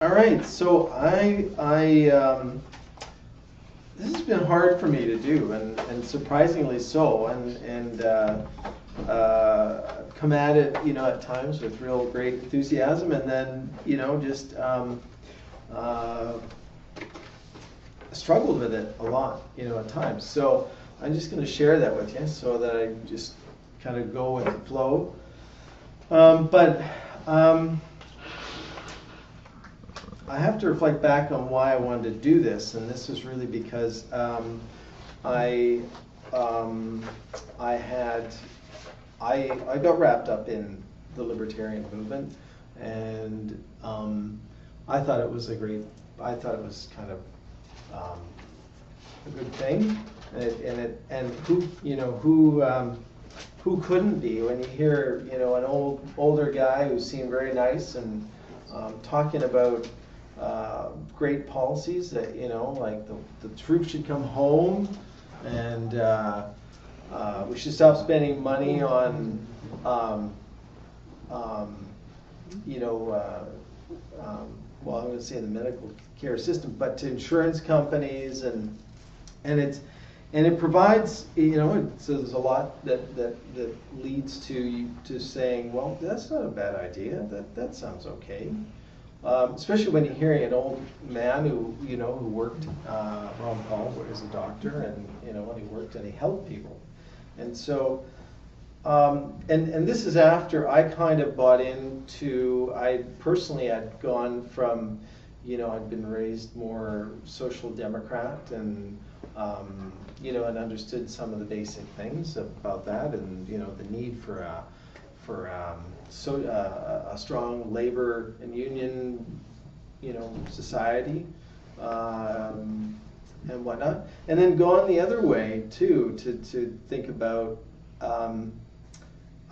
All right, so this has been hard for me to do, and surprisingly so, I've come at it, at times with real great enthusiasm, and then, just struggled with it a lot, at times. So I'm just going to share that with you, so that I just kind of go with the flow. I have to reflect back on why I wanted to do this, and this is really because I got wrapped up in the libertarian movement, and I thought it was kind of a good thing, and who couldn't be when you hear an older guy who seemed very nice and talking about great policies that like the troops should come home, and we should stop spending money on well, I'm going to say the medical care system, but to insurance companies, and it provides, so there's a lot that leads to saying, well, that's not a bad idea. That sounds okay. Especially when you're hearing an old man who worked, Ron Paul was a doctor, and and he worked and he helped people, and so and this is after I kind of bought into. I personally had gone from, I'd been raised more social democrat, and and understood some of the basic things about that, and the need for a strong labor and union, society, and whatnot, and then gone the other way too, to think about,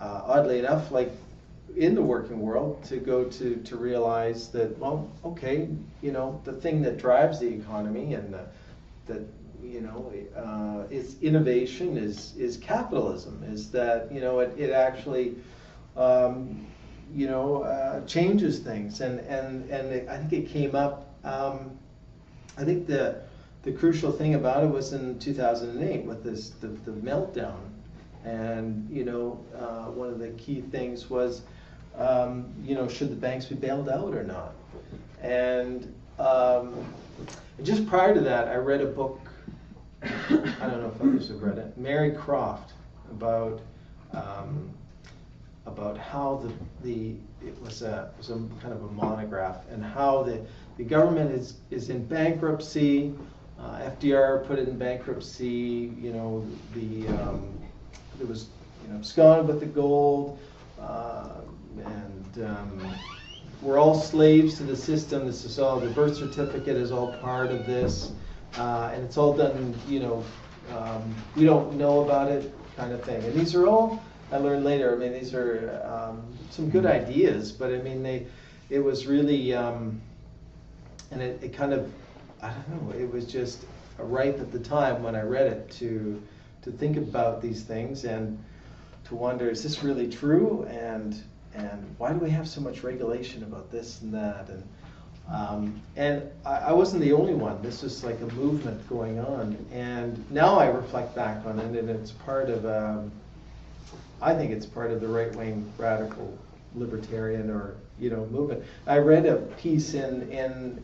oddly enough, like in the working world, to go to realize that, well, okay, the thing that drives the economy and that is innovation, is capitalism, is that it actually changes things, and I think it came up. I think the crucial thing about it was in 2008 with the meltdown, and one of the key things was should the banks be bailed out or not, and just prior to that I read a book. I don't know if others have read it. Mary Croft, about how it was a kind of a monograph, and how the government is in bankruptcy. FDR put it in bankruptcy. It was absconded with the gold, and we're all slaves to the system. This is all, the birth certificate is all part of this, and it's all done. We don't know about it, kind of thing. And these are all, I learned later, I mean, these are some good ideas, but I mean, it was really, and it kind of, I don't know, it was just ripe at the time when I read it to think about these things, and to wonder, is this really true? And why do we have so much regulation about this and that? And I wasn't the only one. This was like a movement going on, and now I reflect back on it, and it's part of, I think it's part of the right-wing radical libertarian or movement. I read a piece been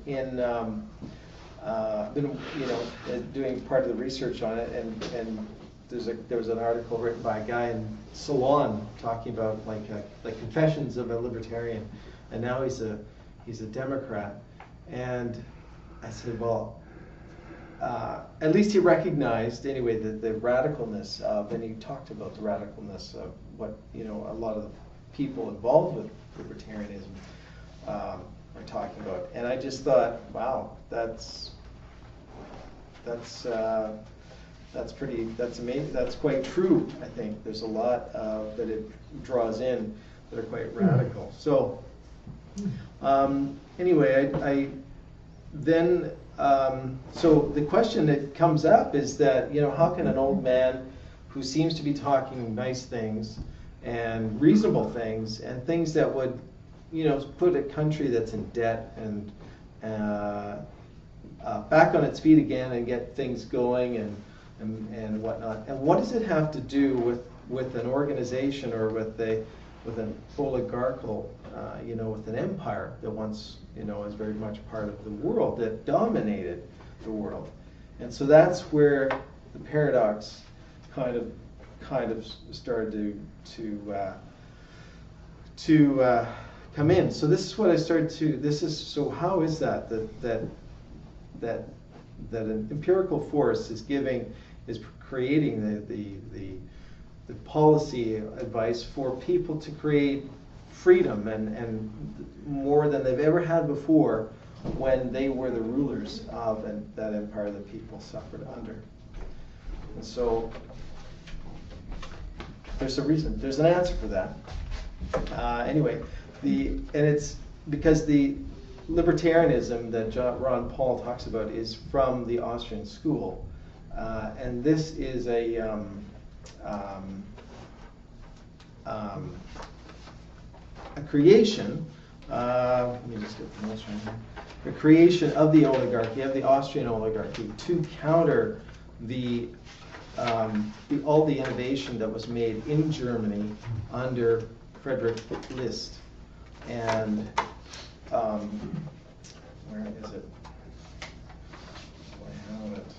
doing part of the research on it, and there was an article written by a guy in Ceylon talking about like Confessions of a Libertarian, and now he's a Democrat, and I said, well, at least he recognized anyway the radicalness of, and he talked about the radicalness of what a lot of the people involved with libertarianism are talking about, and I just thought, wow, that's amazing. That's quite true. I think there's a lot that it draws in that are quite radical. So anyway, I then so the question that comes up is that how can an old man who seems to be talking nice things and reasonable things and things that would put a country that's in debt and back on its feet again and get things going and whatnot. And what does it have to do with an organization or with an oligarchical, with an empire that once, is very much part of the world, that dominated the world? And so that's where the paradox kind of started to come in. So this is what I started to. So how is that an empirical force is creating the policy advice for people to create freedom and more than they've ever had before when they were the rulers of that empire that people suffered under. And so there's a reason, there's an answer for that. Anyway, and it's because the libertarianism that Ron Paul talks about is from the Austrian school, and this is a creation. Let me just get the notes right here. A creation of the oligarchy, of the Austrian oligarchy, to counter all the innovation that was made in Germany under Friedrich List. And where is it? I have it.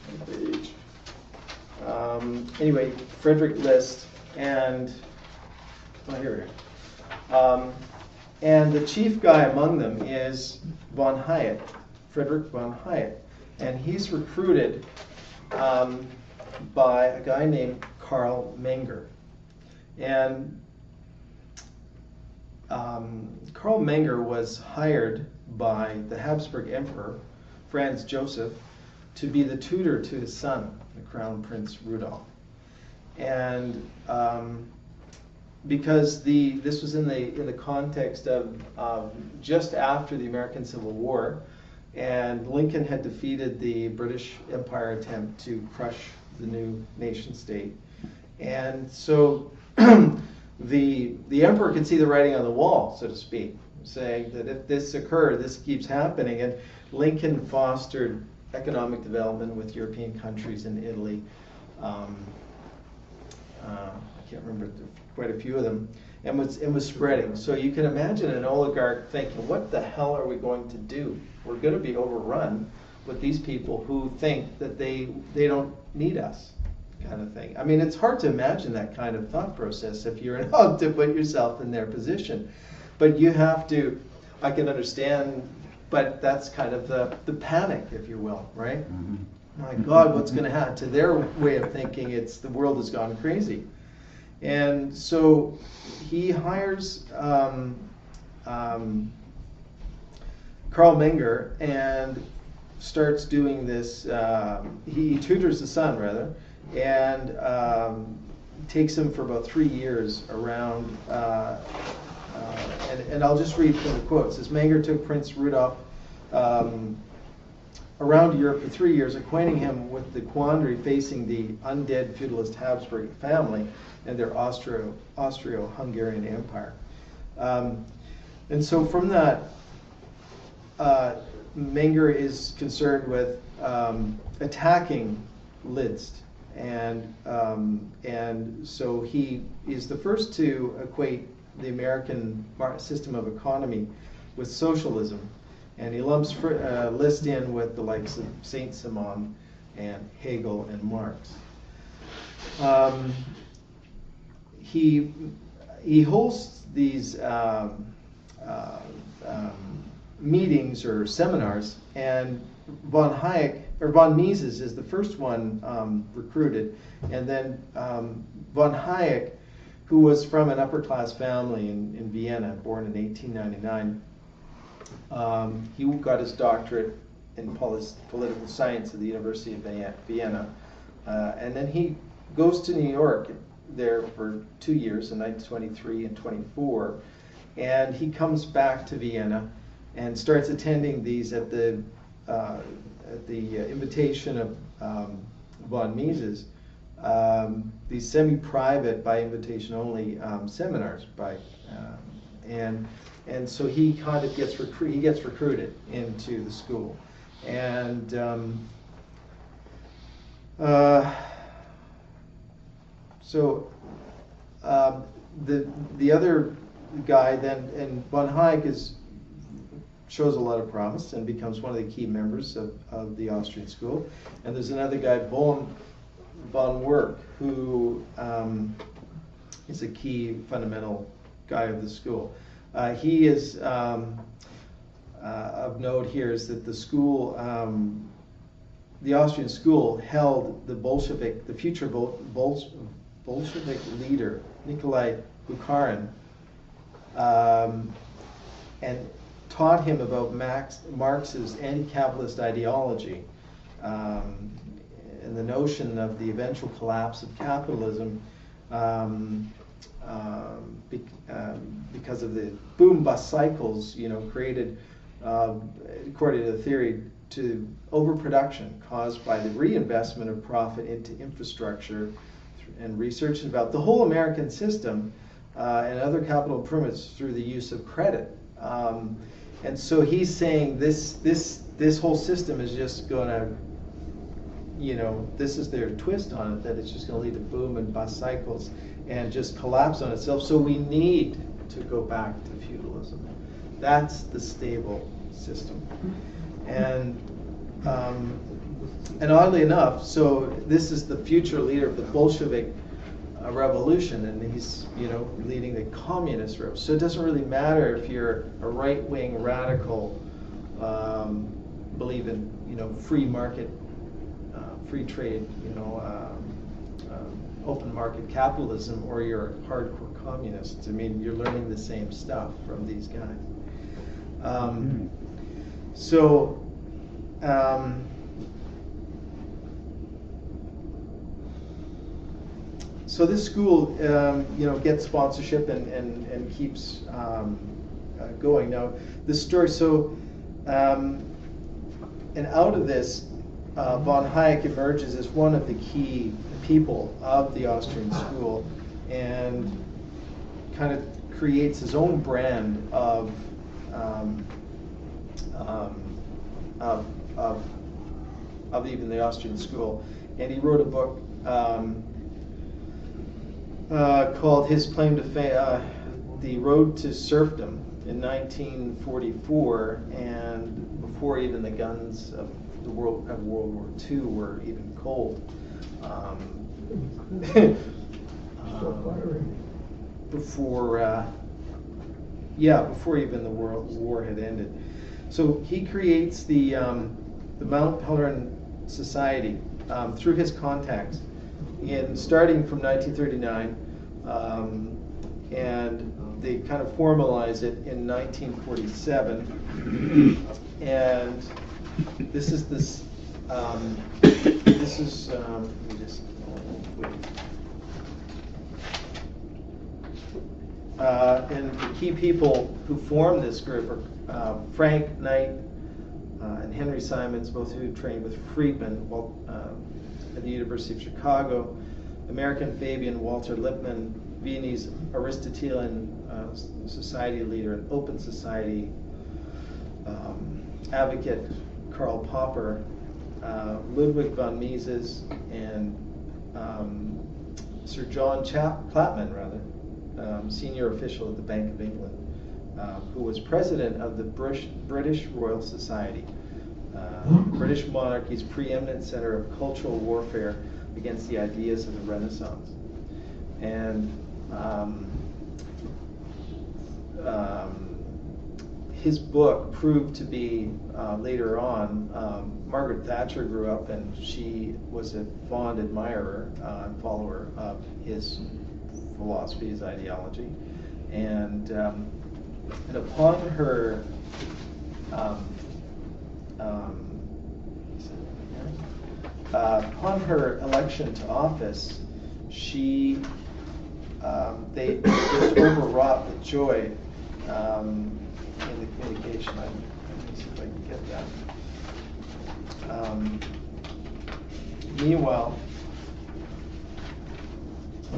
Where's my page? Anyway, Friedrich List and here we are. And the chief guy among them is von Hayek, Friedrich von Hayek, and he's recruited by a guy named Karl Menger. And Karl Menger was hired by the Habsburg Emperor, Franz Joseph, to be the tutor to his son, the Crown Prince Rudolf. And because this was in the context of just after the American Civil War, and Lincoln had defeated the British Empire attempt to crush the new nation state. And so the emperor could see the writing on the wall, so to speak, saying that if this occurred, this keeps happening. And Lincoln fostered economic development with European countries in Italy. I can't remember, quite a few of them, and was spreading. So you can imagine an oligarch thinking, what the hell are we going to do? We're going to be overrun with these people who think that they don't need us, kind of thing. I mean, it's hard to imagine that kind of thought process if you're allowed to put yourself in their position. But you have to, I can understand, but that's kind of the panic, if you will, right? Mm-hmm. My God, what's going to happen to their way of thinking? The world has gone crazy. And so he hires Karl Menger and starts doing this. He tutors the son, rather, and takes him for about 3 years around. And I'll just read from the quote. It says, Menger took Prince Rudolf around Europe for 3 years, acquainting him with the quandary facing the undead feudalist Habsburg family and their Austro-Hungarian Empire. And so from that, Menger is concerned with attacking Liszt, and so he is the first to equate the American system of economy with socialism, and he lumps Liszt in with the likes of Saint-Simon and Hegel and Marx. He hosts these meetings or seminars, and von Mises is the first one recruited, and then von Hayek, who was from an upper class family in Vienna, born in 1899. He got his doctorate in political science at the University of Vienna, and then he goes to New York there for 2 years in 1923 and 24, and he comes back to Vienna and starts attending these at the invitation of von Mises, these semi-private, by invitation only, seminars and so he kind of gets recruited into the school, and so the other guy then, and von Hayek shows a lot of promise and becomes one of the key members of the Austrian school. And there's another guy, von Werk, who is a key fundamental guy of the school. He is, of note here is that the school, the Austrian school held the future Bolshevik leader, Nikolai Bukharin, and taught him about Marx's anti-capitalist ideology and the notion of the eventual collapse of capitalism because of the boom-bust cycles, created, according to the theory, to overproduction caused by the reinvestment of profit into infrastructure and research and development. The whole American system and other capital improvements through the use of credit. And so he's saying this whole system is just going to, this is their twist on it, that it's just going to lead to boom and bust cycles and just collapse on itself. So we need to go back to feudalism. That's the stable system. And oddly enough, so this is the future leader of the Bolshevik revolution, and he's leading the communist revolution. So it doesn't really matter if you're a right-wing radical, believe in free market, free trade, open market capitalism, or you're a hardcore communist. I mean, you're learning the same stuff from these guys. So this school, gets sponsorship and keeps going. Now, this story. So, and out of this, von Hayek emerges as one of the key people of the Austrian school, and kind of creates his own brand of even the Austrian school. And he wrote a book called His Claim to Fame, The Road to Serfdom, in 1944, and before even the guns of World War II were even cold. Before even the World War had ended. So he creates the Mount Pelerin Society through his contacts, starting from 1939, and they kind of formalize it in 1947. And this is let me just wait. And the key people who formed this group are Frank Knight and Henry Simons, both who trained with Friedman at the University of Chicago, American Fabian Walter Lippmann, Viennese Aristotelian society leader and open society advocate Karl Popper, Ludwig von Mises, and Sir John Chapman, senior official at the Bank of England, who was president of the British Royal Society, British monarchy's preeminent center of cultural warfare against the ideas of the Renaissance. And his book proved to be, later on, Margaret Thatcher grew up and she was a fond admirer and follower of his philosophy, his ideology. And upon her election to office, they just overwrought with joy in the communication. Let me see if I can get that. Meanwhile,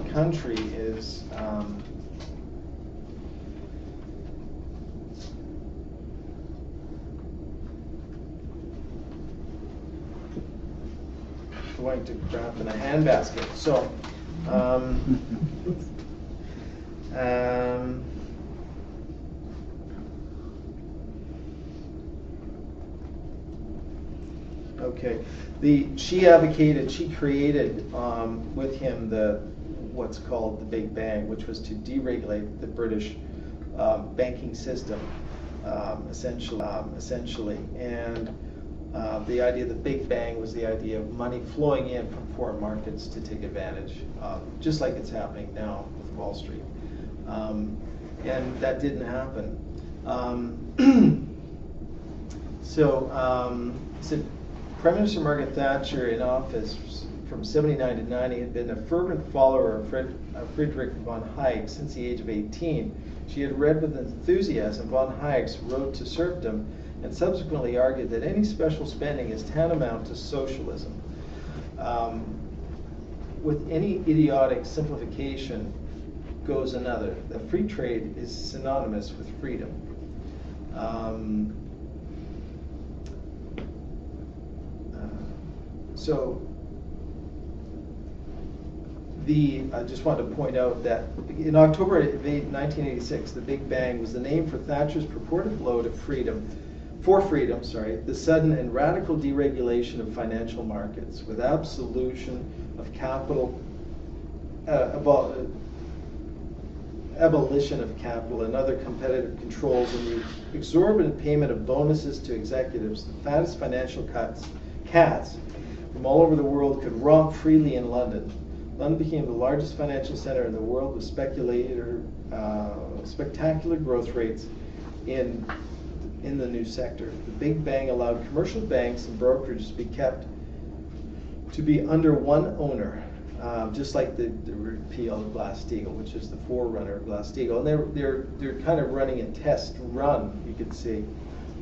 country is going to crap in a handbasket. So, okay, she created with him what's called the Big Bang, which was to deregulate the British banking system, essentially, and the idea of the Big Bang was the idea of money flowing in from foreign markets to take advantage of, just like it's happening now with Wall Street. And that didn't happen. So Prime Minister Margaret Thatcher in office from 79 to 90 had been a fervent follower of Friedrich von Hayek since the age of 18. She had read with enthusiasm von Hayek's Road to Serfdom and subsequently argued that any special spending is tantamount to socialism. With any idiotic simplification goes another. The free trade is synonymous with freedom. I just wanted to point out that in October 1986, the Big Bang was the name for Thatcher's purported blow to freedom, the sudden and radical deregulation of financial markets with absolution of capital, abolition of capital and other competitive controls, and the exorbitant payment of bonuses to executives. The fattest financial cats from all over the world could romp freely in London. London became the largest financial center in the world with spectacular growth rates in the new sector. The Big Bang allowed commercial banks and brokerages to be under one owner, just like the repeal of Glass-Steagall, which is the forerunner of Glass-Steagall. And they're kind of running a test run, you could see,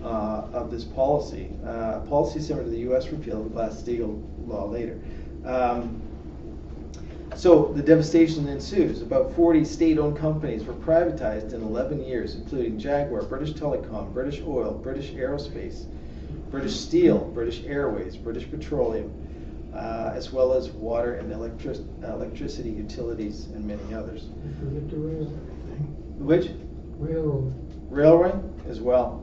of this policy. Policy similar to the U.S. repeal of the Glass-Steagall law later. So the devastation ensues. About 40 state-owned companies were privatized in 11 years, including Jaguar, British Telecom, British Oil, British Aerospace, British Steel, British Airways, British Petroleum, as well as water and electricity utilities and many others. Forget the rail. Which? Railway as well.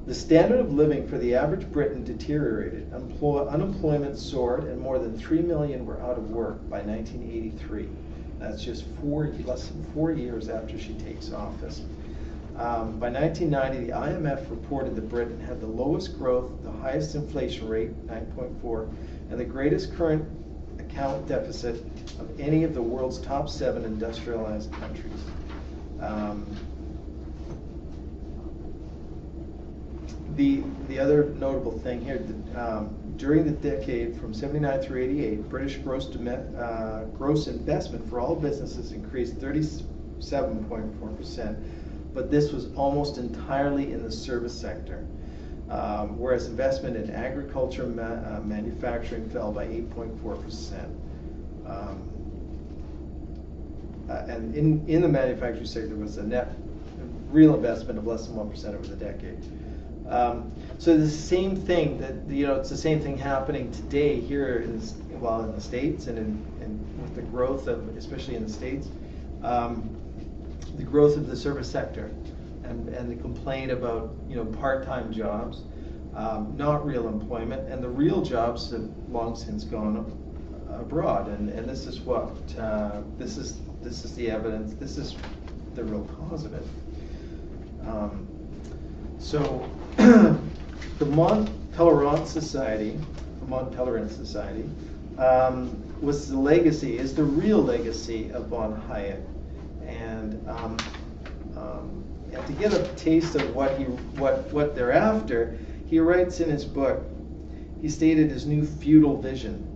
The standard of living for the average Briton deteriorated. Unemployment soared, and more than 3 million were out of work by 1983. That's just less than 4 years after she takes office. By 1990, the IMF reported that Britain had the lowest growth, the highest inflation rate, 9.4, and the greatest current account deficit of any of the world's top 7 industrialized countries. The other notable thing here, during the decade from 79 through 88, British gross investment for all businesses increased 37.4%, but this was almost entirely in the service sector, whereas investment in agriculture manufacturing fell by 8.4%. And in the manufacturing sector was a net real investment of less than 1% over the decade. So the same thing it's the same thing happening today here in the States and with the growth of, especially in the States, the growth of the service sector and the complaint about part-time jobs, not real employment, and the real jobs have long since gone abroad. And this is what this is the evidence. This is the real cause of it. So the Mont Pelerin Society was the real legacy of von Hayek, and to get a taste of what they're after, he writes in his book. He stated his new feudal vision.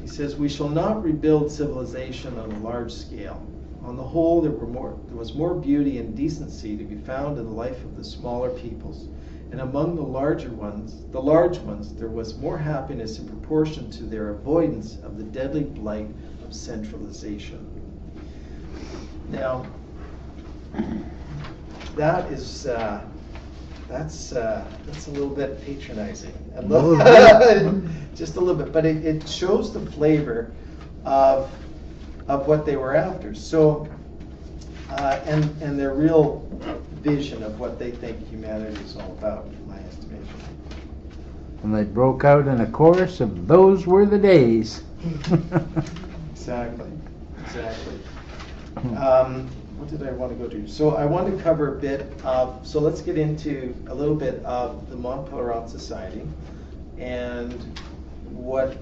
He says, "We shall not rebuild civilization on a large scale. On the whole, there was more beauty and decency to be found in the life of the smaller peoples, and among the large ones, there was more happiness in proportion to their avoidance of the deadly blight of centralization. Now, that is that's a little bit patronizing, just a little bit, but it shows the flavor of what they were after. So, and their real vision of what they think humanity is all about, in my estimation. And they broke out in a chorus of "Those were the days." Exactly. What did I want to go to? So I want to cover a bit of, so let's get into a little bit of the Mont Pelerin Society and what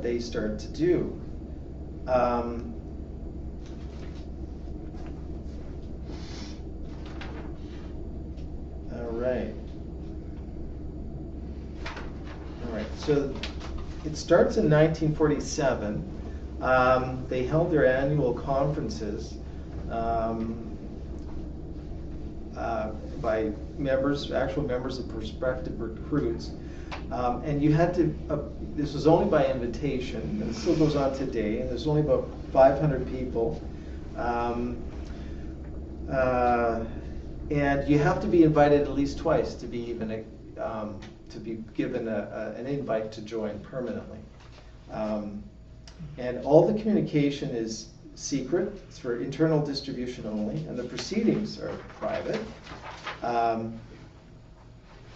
they start to do. All right. So it starts in 1947. They held their annual conferences by actual members of prospective recruits. And you had to, this was only by invitation, and it still goes on today, and there's only about 500 people. And you have to be invited at least twice to be even to be given an invite to join permanently. And all the communication is secret. It's for internal distribution only, and the proceedings are private.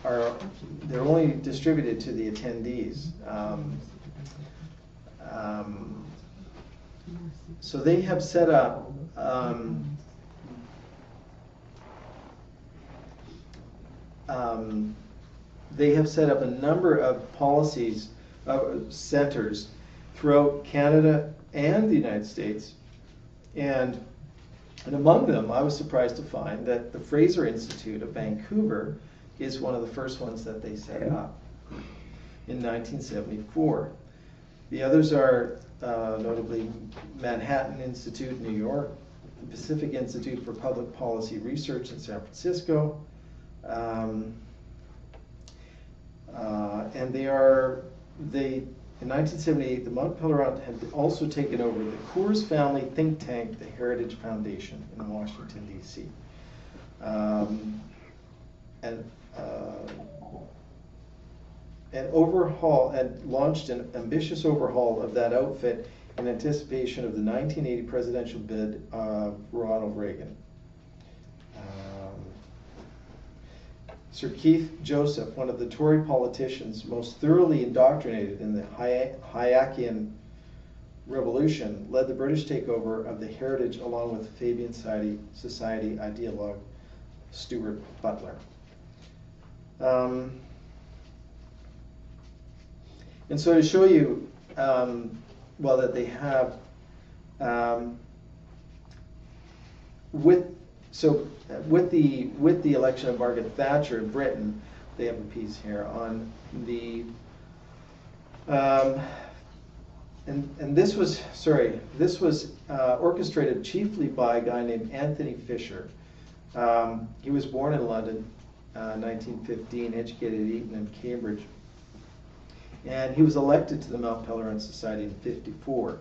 They're only distributed to the attendees. So they have set up a number of policies, centers throughout Canada and the United States, and among them, I was surprised to find that the Fraser Institute of Vancouver is one of the first ones that they set up in 1974. The others are notably Manhattan Institute in New York, the Pacific Institute for Public Policy Research in San Francisco, and in 1978, the Mont Pelerin had also taken over the Coors family think tank, the Heritage Foundation in Washington, D.C. And launched an ambitious overhaul of that outfit in anticipation of the 1980 presidential bid of Ronald Reagan. Sir Keith Joseph, one of the Tory politicians most thoroughly indoctrinated in the Hayackian Revolution, led the British takeover of the Heritage along with Fabian Society ideologue Stuart Butler. And so to show you, that they have, with the election of Margaret Thatcher in Britain, they have a piece here on the, and this was orchestrated chiefly by a guy named Anthony Fisher. He was born in London, 1915, educated at Eton and Cambridge, and he was elected to the Mont Pelerin Society in '54,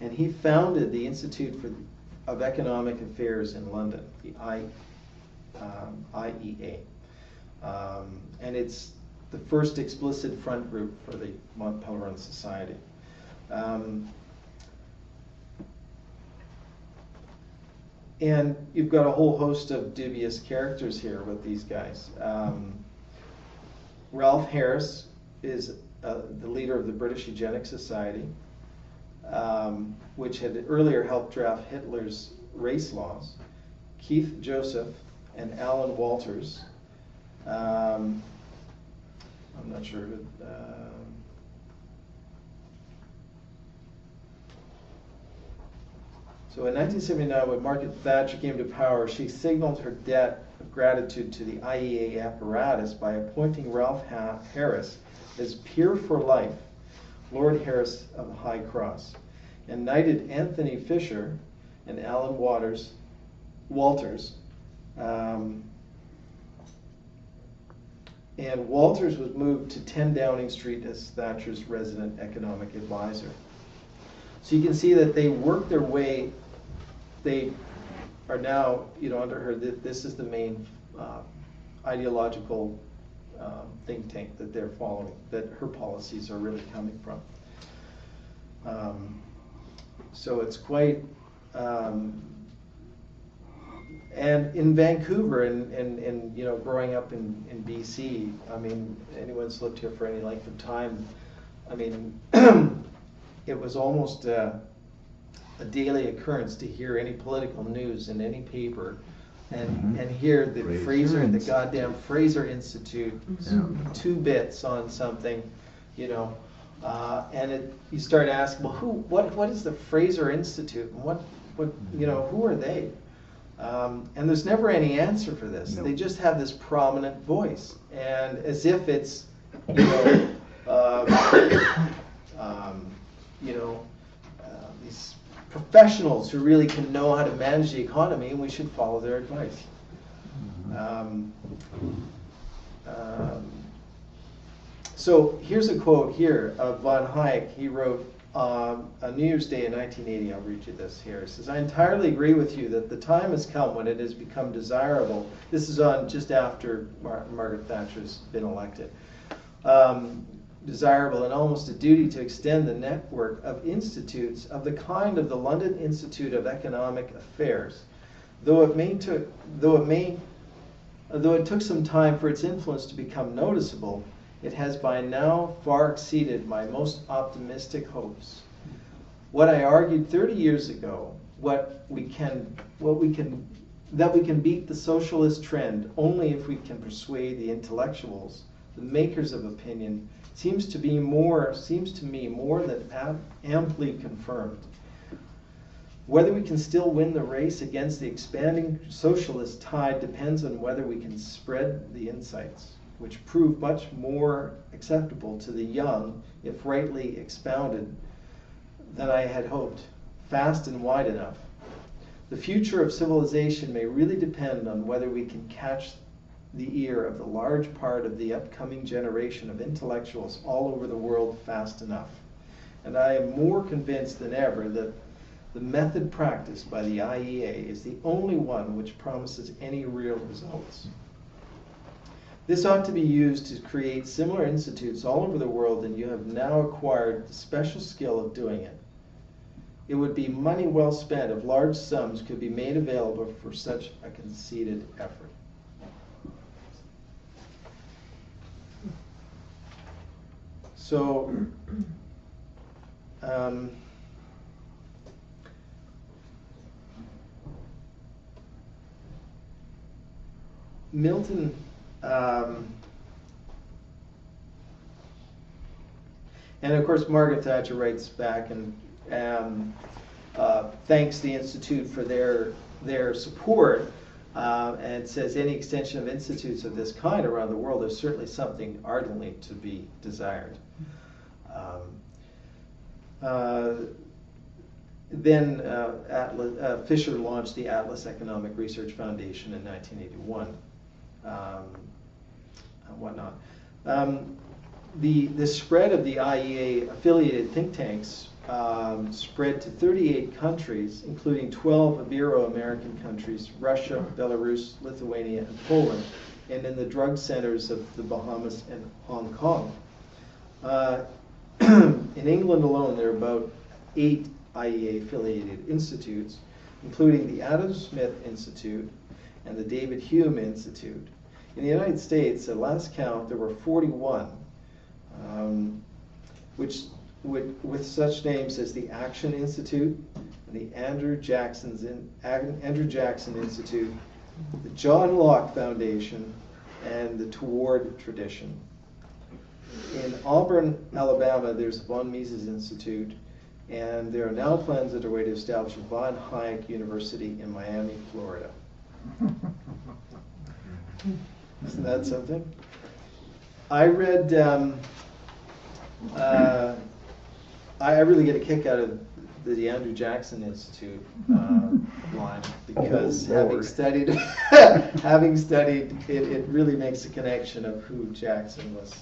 and he founded the Institute of Economic Affairs in London, the IEA, and it's the first explicit front group for the Mont Pelerin Society. And you've got a whole host of dubious characters here with these guys. Ralph Harris is the leader of the British Eugenics Society, which had earlier helped draft Hitler's race laws. Keith Joseph and Alan Walters. I'm not sure. So in 1979, when Margaret Thatcher came to power, she signaled her debt of gratitude to the IEA apparatus by appointing Ralph Harris as peer for life, Lord Harris of the High Cross, and knighted Anthony Fisher and Alan Walters And Walters was moved to 10 Downing Street as Thatcher's resident economic advisor. So you can see that they worked their way, they are now, under her, this is the main ideological think tank that they're following, that her policies are really coming from. So it's quite, and in Vancouver and growing up in BC, I mean, anyone's lived here for any length of time, I mean, it was almost a daily occurrence to hear any political news in any paper and hear the the goddamn Fraser Institute, 2 bits on something, and you start asking, well, what is the Fraser Institute, and what who are they? And there's never any answer for this. They just have this prominent voice, and as if it's these professionals who really can know how to manage the economy, and we should follow their advice. So here's a quote here of von Hayek. He wrote on New Year's Day in 1980, I'll read you this here. It says, "I entirely agree with you that the time has come when it has become desirable." This is on just after Margaret Thatcher's been elected. Desirable and almost a duty to extend the network of institutes of the kind of the London Institute of Economic Affairs. Though it took some time for its influence to become noticeable, it has by now far exceeded my most optimistic hopes. What I argued 30 years ago, that we can beat the socialist trend only if we can persuade the intellectuals, the makers of opinion, seems to me more than amply confirmed. Whether we can still win the race against the expanding socialist tide depends on whether we can spread the insights, which prove much more acceptable to the young, if rightly expounded, than I had hoped, fast and wide enough. The future of civilization may really depend on whether we can catch the ear of the large part of the upcoming generation of intellectuals all over the world fast enough. And I am more convinced than ever that the method practiced by the IEA is the only one which promises any real results. This ought to be used to create similar institutes all over the world, and you have now acquired the special skill of doing it. It would be money well spent if large sums could be made available for such a conceited effort. So, Milton, and of course Margaret Thatcher writes back and thanks the Institute for their support, and says any extension of institutes of this kind around the world is certainly something ardently to be desired. Then Fisher launched the Atlas Economic Research Foundation in 1981. Whatnot. The spread of the IEA affiliated think tanks spread to 38 countries, including 12 Ibero-American countries, Russia, Belarus, Lithuania, and Poland, and in the drug centers of the Bahamas and Hong Kong. In England alone, there are about 8 IEA-affiliated institutes, including the Adam Smith Institute and the David Hume Institute. In the United States, at last count, there were 41, with such names as the Action Institute, and the Andrew Jackson Institute, the John Locke Foundation, and the Toward Tradition. In Auburn, Alabama, there's von Mises Institute, and there are now plans underway to establish a von Hayek University in Miami, Florida. Isn't that something? I read, I really get a kick out of the Andrew Jackson Institute line, because Lord. having studied, it really makes a connection of who Jackson was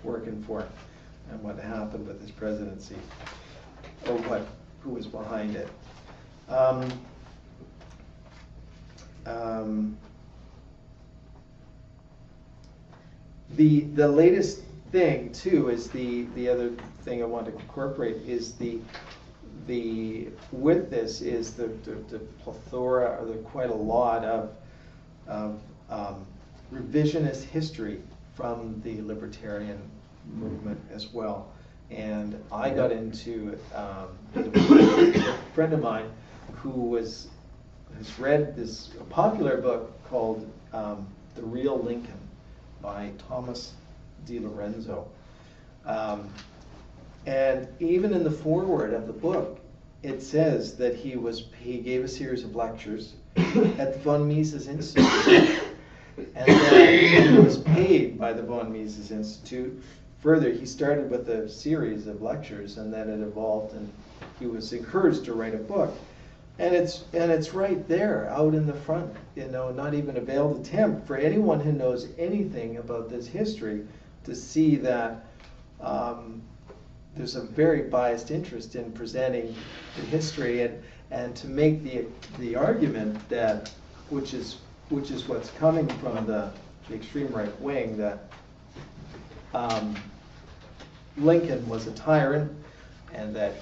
working for and what happened with his presidency, or who was behind it. The latest thing too is the other thing I want to incorporate is the plethora, or the quite a lot of revisionist history from the libertarian movement as well. And I got into a friend of mine who has read this popular book called The Real Lincoln by Thomas Di Lorenzo. And even in the foreword of the book, it says that he gave a series of lectures at the von Mises Institute, and that he was paid by the von Mises Institute. Further, he started with a series of lectures, and then it evolved, and he was encouraged to write a book. And it's right there, out in the front, not even a veiled attempt for anyone who knows anything about this history to see that there's a very biased interest in presenting the history, and to make the argument that, which is what's coming from the extreme right wing, that Lincoln was a tyrant, and that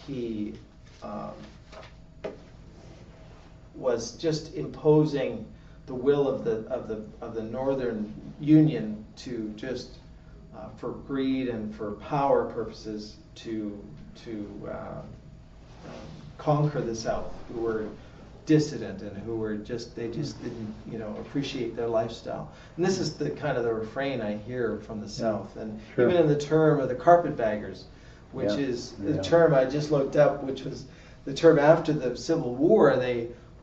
he was just imposing the will of the Northern Union to just for greed and for power purposes to conquer the South, who were dissident and who were they just didn't appreciate their lifestyle. And this is the kind of the refrain I hear from the South, and Sure. even in the term of the carpetbaggers, which is the term I just looked up, which was the term after the Civil War.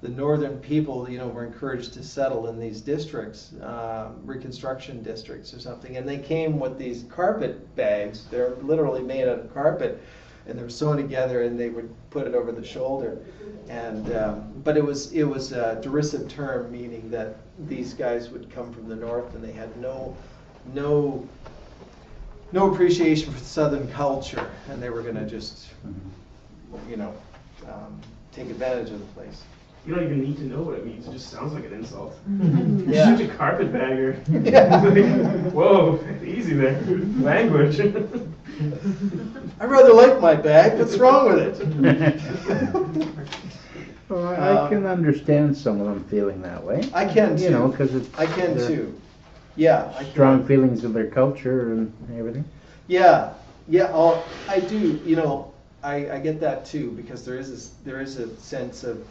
The northern people, were encouraged to settle in these districts, Reconstruction districts or something, and they came with these carpet bags. They're literally made out of carpet, and they were sewn together, and they would put it over the shoulder. And but it was a derisive term, meaning that these guys would come from the north, and they had no appreciation for Southern culture, and they were going to just, take advantage of the place. You don't even need to know what it means. It just sounds like an insult. Yeah. You're such a carpetbagger. Yeah. Like, whoa, easy there. Language. I rather like my bag. What's wrong with it? Well, I can understand some of them feeling that way. I can too. Because it's I can their too. Yeah. strong feelings of their culture and everything. Yeah. Yeah. I do. I get that too, because there is a sense of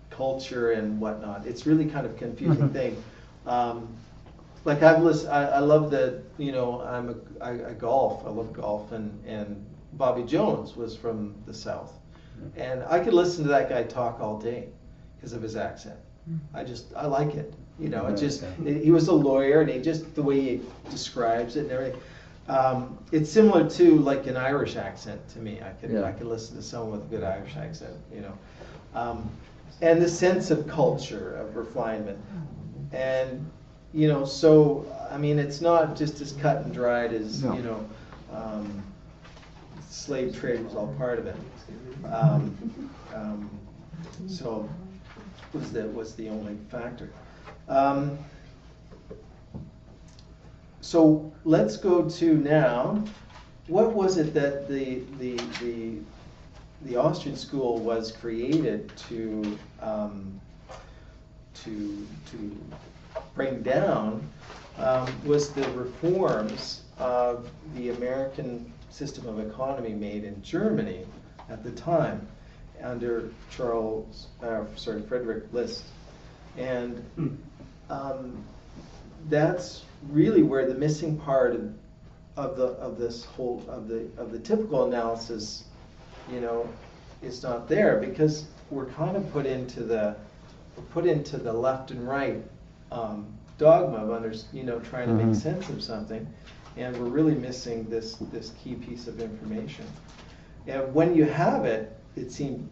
culture and whatnot. It's really kind of a confusing thing. Like I've listened, I love the, I golf. I love golf, and Bobby Jones was from the South, and I could listen to that guy talk all day because of his accent. I like it. He was a lawyer, and the way he describes it and everything. It's similar to like an Irish accent to me. I could listen to someone with a good Irish accent, and the sense of culture, of refinement, and so I mean, it's not just as cut and dried as slave trade was all part of it. So was the only factor. So let's go to now. What was it that the Austrian school was created to bring down? Was the reforms of the American system of economy made in Germany at the time under Frederick List, and that's really where the missing part of the typical analysis, is not there, because we're kind of put into the left and right dogma of trying to make sense of something, and we're really missing this key piece of information. And when you have it, it seems,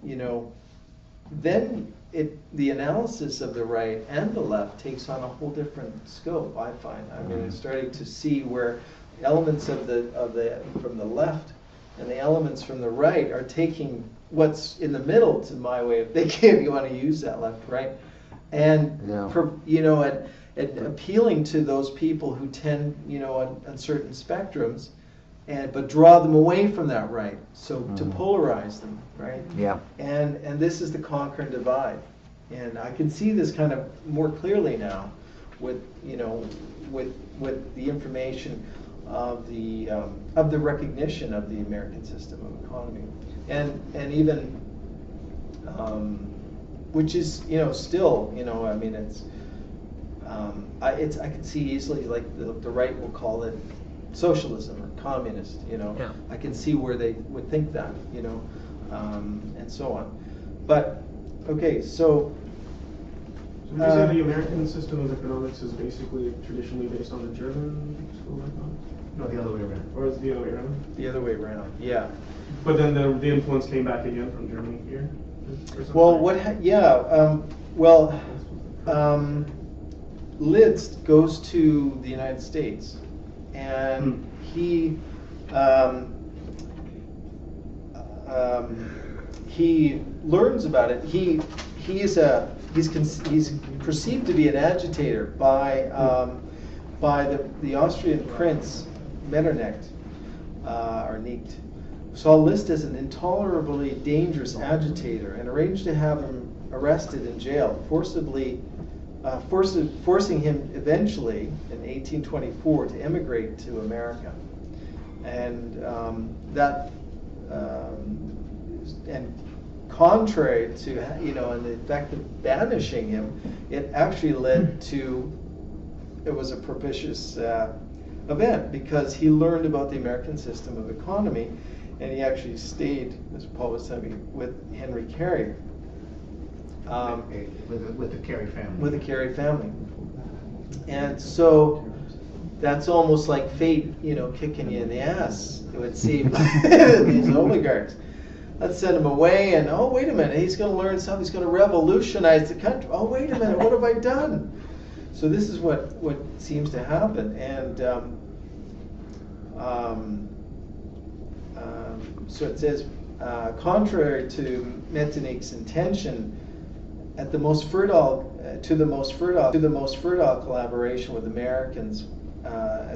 then the analysis of the right and the left takes on a whole different scope, I find. I mean, it's starting to see where elements from the left and the elements from the right are taking what's in the middle, to my way of thinking, if you want to use that left, right, and and appealing to those people who tend, on certain spectrums, but draw them away from that right, so to polarize them, right? Yeah. And this is the conquer and divide, and I can see this kind of more clearly now, with with the information of the recognition of the American system of economy, and even which is still I mean I can see easily, like the right will call it socialism or communist, Yeah. I can see where they would think that, and so on. But okay, so So would you say the American system of economics is basically traditionally based on the German school of economics? No, the other way around. Or is it the other way around? the other way around, yeah. But then the influence came back again from Germany here? Or something? Well, Lidst goes to the United States, and he learns about it. He's perceived to be an agitator by the Austrian prince Metternich, or Nicht, saw Liszt as an intolerably dangerous agitator and arranged to have him arrested and jailed, forcing him eventually in 1824 to emigrate to America. And and contrary to and the effect of banishing him, it actually led to, it was a propitious event, because he learned about the American system of economy, and he actually stayed, as Paul was telling me, with Henry Carey. With the Carey family. With the Carey family. And so that's almost like fate, kicking you in the ass, it would seem, these oligarchs. Let's send him away, and oh, wait a minute, he's going to learn something, he's going to revolutionize the country. Oh, wait a minute, what have I done? So this is what seems to happen. And so it says, contrary to Metternich's intention, to the most fertile collaboration with Americans,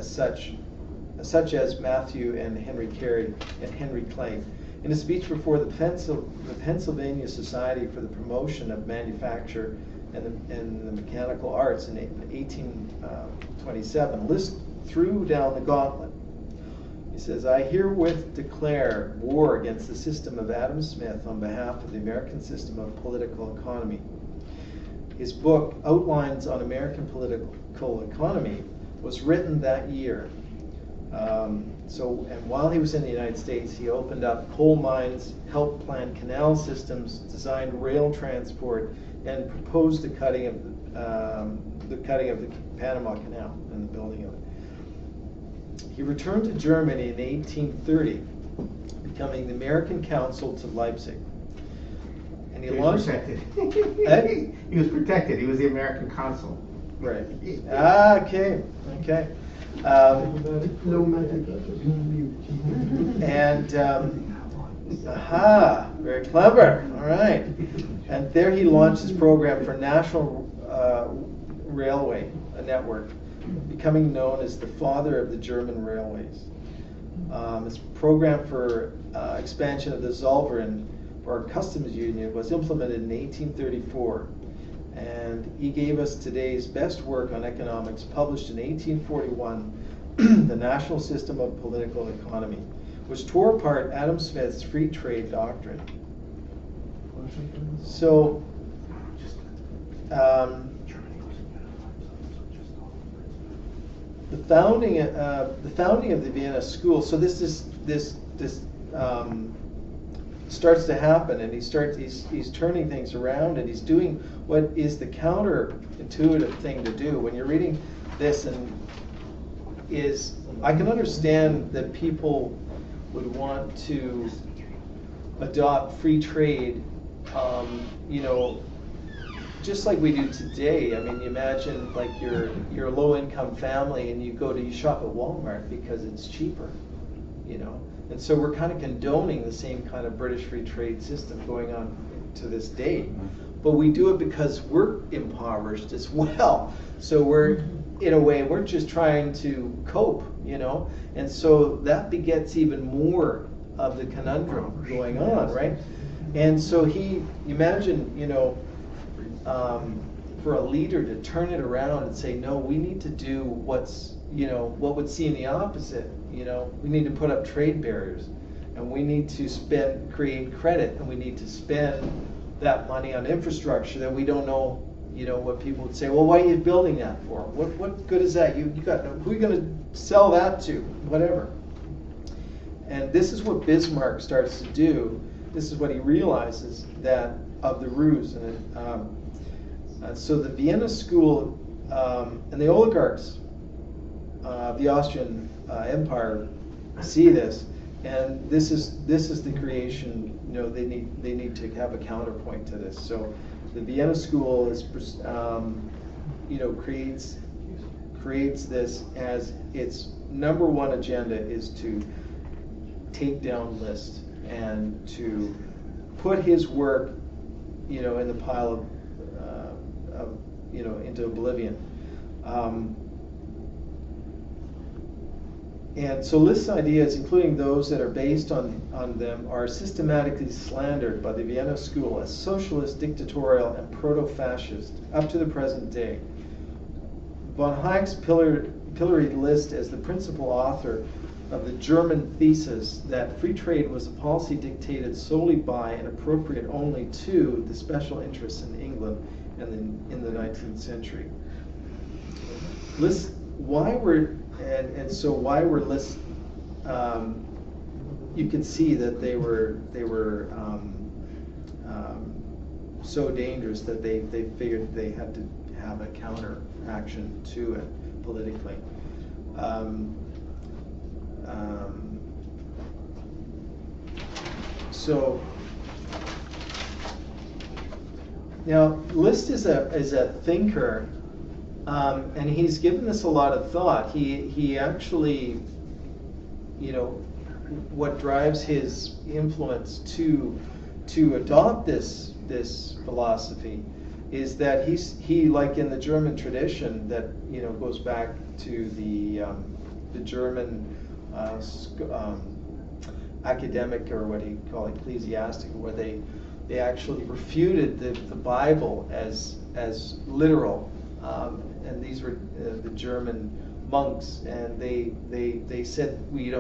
such as Matthew and Henry Carey and Henry Clay. In a speech before the Pennsylvania Society for the Promotion of Manufacture and the Mechanical Arts in 1827, Liszt threw down the gauntlet. He says, "I herewith declare war against the system of Adam Smith on behalf of the American system of political economy." His book, Outlines on American Political Economy, was written that year. And while he was in the United States, he opened up coal mines, helped plan canal systems, designed rail transport, and proposed the cutting of the Panama Canal and the building of it. He returned to Germany in 1830, becoming the American consul to Leipzig. And He was protected. He was protected. He was the American consul. Right. Okay. Very clever. All right. And there he launched his program for national railway network, becoming known as the father of the German railways. His program for expansion of the Zollverein, for our customs union, was implemented in 1834. And he gave us today's best work on economics, published in 1841, The National System of Political Economy, which tore apart Adam Smith's free trade doctrine. So, the founding of the Vienna School. So this starts to happen, and he's turning things around, and he's doing what is the counterintuitive thing to do. When you're reading this, I can understand that people would want to adopt free trade, you know, just like we do today. I mean, you imagine like you're a low-income family and you shop at Walmart because it's cheaper, you know. And so we're kind of condoning the same kind of British free trade system going on to this day. But we do it because we're impoverished as well. So we're, in a way, we're just trying to cope, you know. And so that begets even more of the conundrum going on, right? And so imagine, you know, for a leader to turn it around and say, no, we need to do what would seem the opposite. You know, we need to put up trade barriers, and we need to create credit, and we need to spend that money on infrastructure that we don't know, you know, what people would say, well, why are you building that for? What good is that? You got, who are you going to sell that to? Whatever. And this is what Bismarck starts to do. This is what he realizes that of the ruse. And so the Vienna School and the oligarchs of the Austrian Empire see this, and this is the creation. You know, they need to have a counterpoint to this. So the Vienna School is, you know, creates this as its number one agenda is to take down Liszt and to put his work, you know, in the pile of you know, into oblivion. And so Liszt's ideas, including those that are based on them, are systematically slandered by the Vienna School as socialist, dictatorial, and proto-fascist up to the present day. Von Hayek's pilloried Liszt as the principal author of the German thesis that free trade was a policy dictated solely by and appropriate only to the special interests in England and in the 19th century. Liszt, why were Liszt? You can see that they were so dangerous that they figured they had to have a counter action to it politically. So now Liszt is a thinker, and he's given this a lot of thought. He actually, you know, what drives his influence to adopt this philosophy is that he like in the German tradition that, you know, goes back to the German academic, or what he called ecclesiastic, where they actually refuted the Bible as literal, and these were the German monks, and they said, we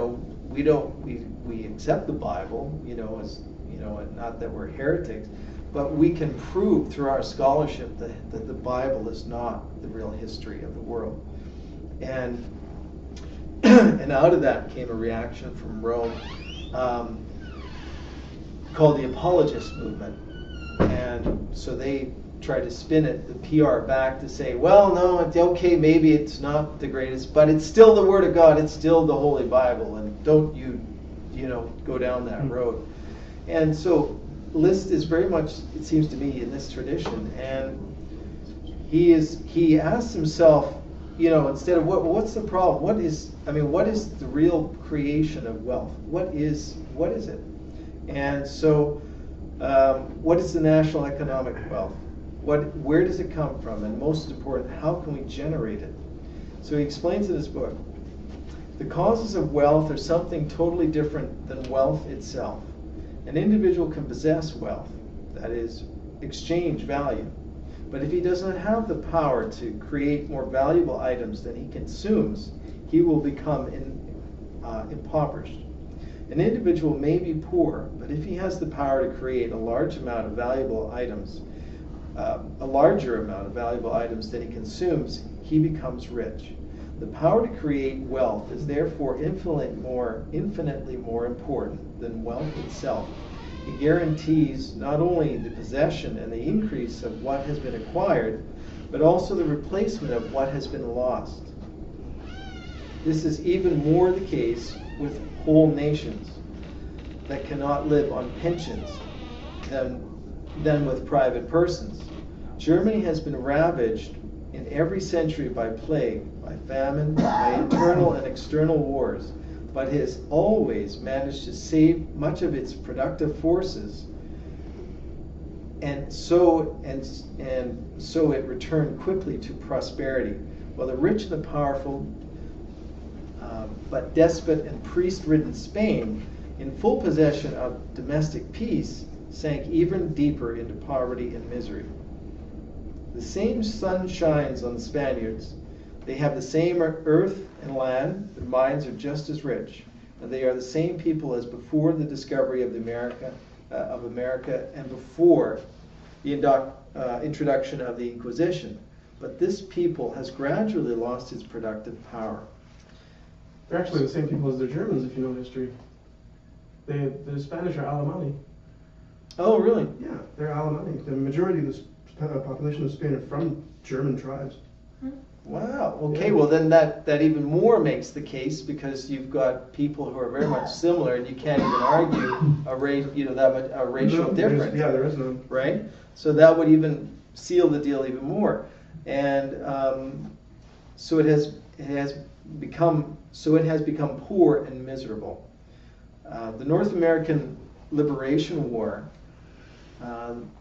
accept the Bible, you know, as you know, and not that we're heretics, but we can prove through our scholarship that the Bible is not the real history of the world. And out of that came a reaction from Rome called the apologist movement. And so they tried to spin it, the PR back, to say, well, no, okay, maybe it's not the greatest, but it's still the Word of God, it's still the Holy Bible, and don't you know, go down that road. And so Liszt is very much, it seems to me, in this tradition, and he asks himself, you know, instead of what's the problem? What is the real creation of wealth? What is it? And so, what is the national economic wealth? Where does it come from? And most important, how can we generate it? So he explains in his book, the causes of wealth are something totally different than wealth itself. An individual can possess wealth, that is, exchange value. But if he does not have the power to create more valuable items than he consumes, he will become impoverished. An individual may be poor, but if he has the power to create a larger amount of valuable items than he consumes, he becomes rich. The power to create wealth is therefore infinitely more important than wealth itself. It guarantees not only the possession and the increase of what has been acquired, but also the replacement of what has been lost. This is even more the case with whole nations. that cannot live on pensions than with private persons. Germany has been ravaged in every century by plague, by famine, by internal and external wars, but has always managed to save much of its productive forces, and so it returned quickly to prosperity, while the rich and the powerful, but despot and priest-ridden Spain, in full possession of domestic peace, sank even deeper into poverty and misery. The same sun shines on the Spaniards. They have the same earth and land. Their minds are just as rich, and they are the same people as before the discovery of America and before the introduction of the Inquisition. But this people has gradually lost its productive power. They're actually the same people as the Germans, if you know history. The Spanish are Alemani. Oh, really? Yeah, they're Alemani. The majority of the population of Spain are from German tribes. Wow. Okay. Yeah. Well, then that even more makes the case, because you've got people who are very much similar, and you can't even argue a racial difference. There is none. Right. So that would even seal the deal even more, and so it has become poor and miserable. The North American Liberation War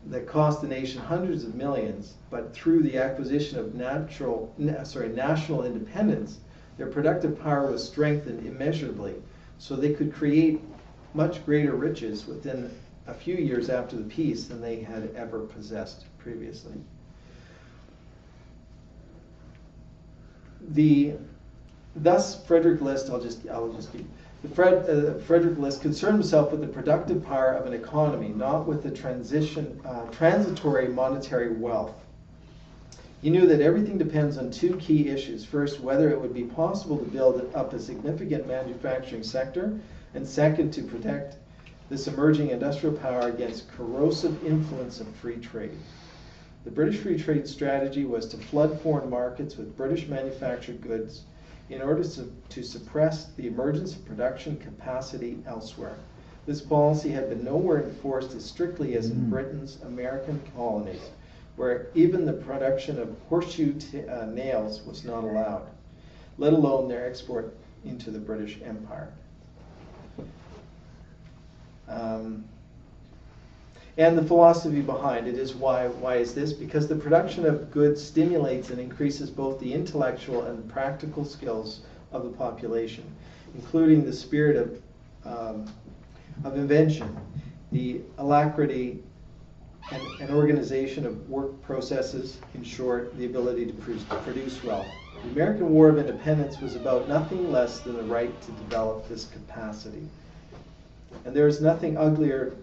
that cost the nation hundreds of millions, but through the acquisition of national independence, their productive power was strengthened immeasurably, so they could create much greater riches within a few years after the peace than they had ever possessed previously. Thus, Frederick List, Frederick List concerned himself with the productive power of an economy, not with the transitory monetary wealth. He knew that everything depends on two key issues. First, whether it would be possible to build up a significant manufacturing sector, and second, to protect this emerging industrial power against corrosive influence of free trade. The British free trade strategy was to flood foreign markets with British manufactured goods in order to suppress the emergence of production capacity elsewhere. This policy had been nowhere enforced as strictly as in Britain's American colonies, where even the production of horseshoe nails was not allowed, let alone their export into the British Empire. And the philosophy behind it is why is this? Because the production of goods stimulates and increases both the intellectual and practical skills of the population, including the spirit of invention, the alacrity and organization of work processes, in short, the ability to produce wealth. The American War of Independence was about nothing less than the right to develop this capacity. And there is nothing uglier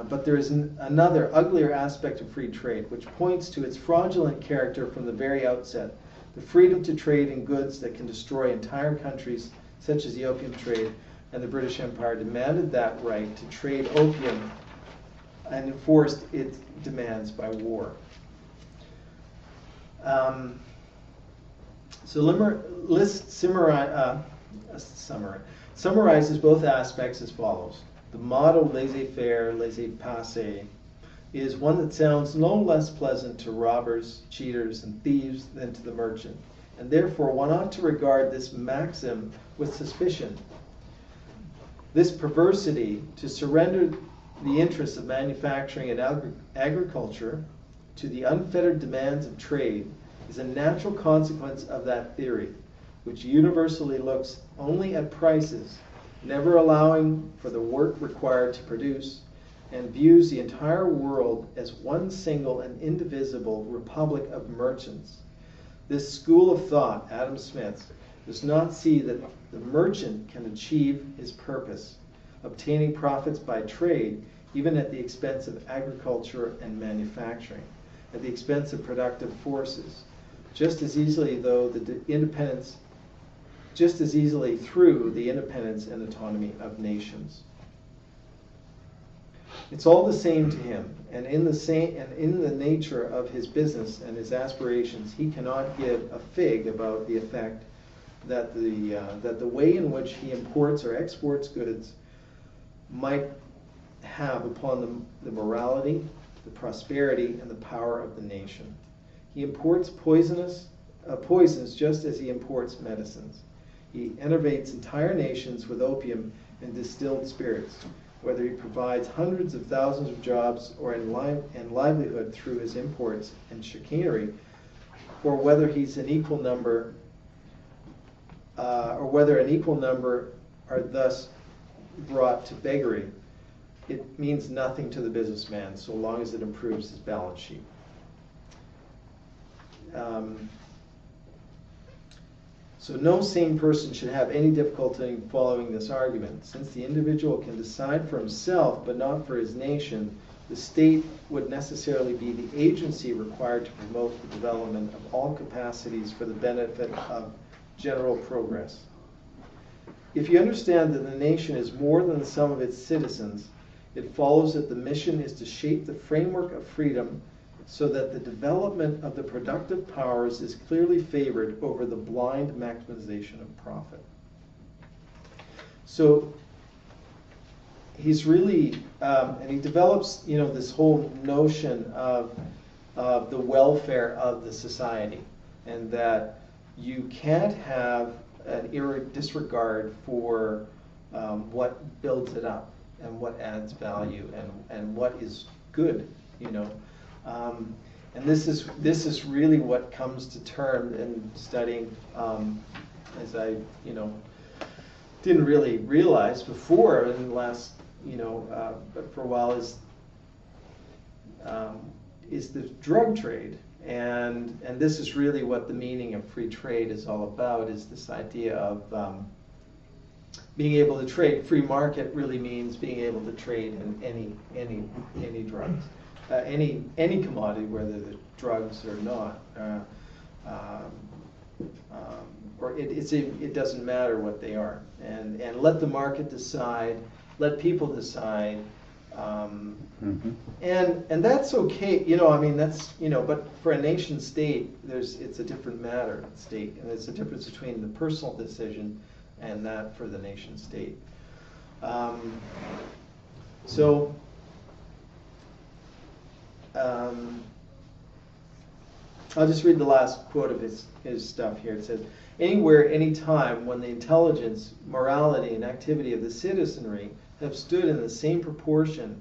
but there is another uglier aspect of free trade, which points to its fraudulent character from the very outset. The freedom to trade in goods that can destroy entire countries, such as the opium trade, and the British Empire demanded that right to trade opium and enforced its demands by war. List summarizes both aspects as follows. The motto laissez-faire, laissez-passer is one that sounds no less pleasant to robbers, cheaters, and thieves than to the merchant, and therefore one ought to regard this maxim with suspicion. This perversity to surrender the interests of manufacturing and agriculture to the unfettered demands of trade is a natural consequence of that theory, which universally looks only at prices, never allowing for the work required to produce, and views the entire world as one single and indivisible republic of merchants. This school of thought, Adam Smith's, does not see that the merchant can achieve his purpose, obtaining profits by trade, even at the expense of agriculture and manufacturing, at the expense of productive forces, just as easily through the independence and autonomy of nations. It's all the same to him, and in the nature of his business and his aspirations, he cannot give a fig about the effect that the way in which he imports or exports goods might have upon the morality, the prosperity, and the power of the nation. He imports poisons just as he imports medicines. He enervates entire nations with opium and distilled spirits, whether he provides hundreds of thousands of jobs or and livelihood through his imports and chicanery, or whether he's an equal number, are thus brought to beggary. It means nothing to the businessman so long as it improves his balance sheet. So no sane person should have any difficulty in following this argument. Since the individual can decide for himself but not for his nation, the state would necessarily be the agency required to promote the development of all capacities for the benefit of general progress. If you understand that the nation is more than the sum of its citizens, it follows that the mission is to shape the framework of freedom so that the development of the productive powers is clearly favored over the blind maximization of profit. So he's really, and he develops, this whole notion of the welfare of the society, and that you can't have an disregard for what builds it up and what adds value and what is good, and this is really what comes to term in studying, as I didn't really realize before in the last but for a while is the drug trade, and this is really what the meaning of free trade is all about, is this idea of being able to trade. Free market really means being able to trade in any drugs, any commodity, whether they're drugs or not, or it doesn't matter what they are, and let the market decide, let people decide, and that's okay, that's but for a nation state, it's a different matter at stake, and there's a difference between the personal decision and that for the nation state. I'll just read the last quote of his stuff here. It says, "Anywhere, anytime, when the intelligence, morality, and activity of the citizenry have stood in the same proportion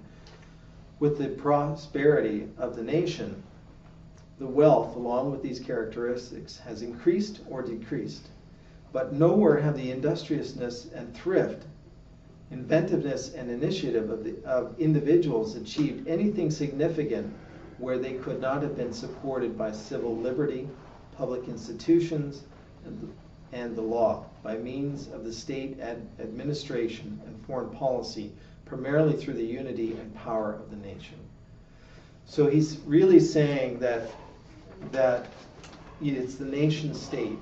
with the prosperity of the nation, the wealth, along with these characteristics, has increased or decreased. But nowhere have the industriousness and thrift, inventiveness and initiative of individuals achieved anything significant where they could not have been supported by civil liberty, public institutions, and the law, by means of the state administration and foreign policy, primarily through the unity and power of the nation." So he's really saying that it's the nation state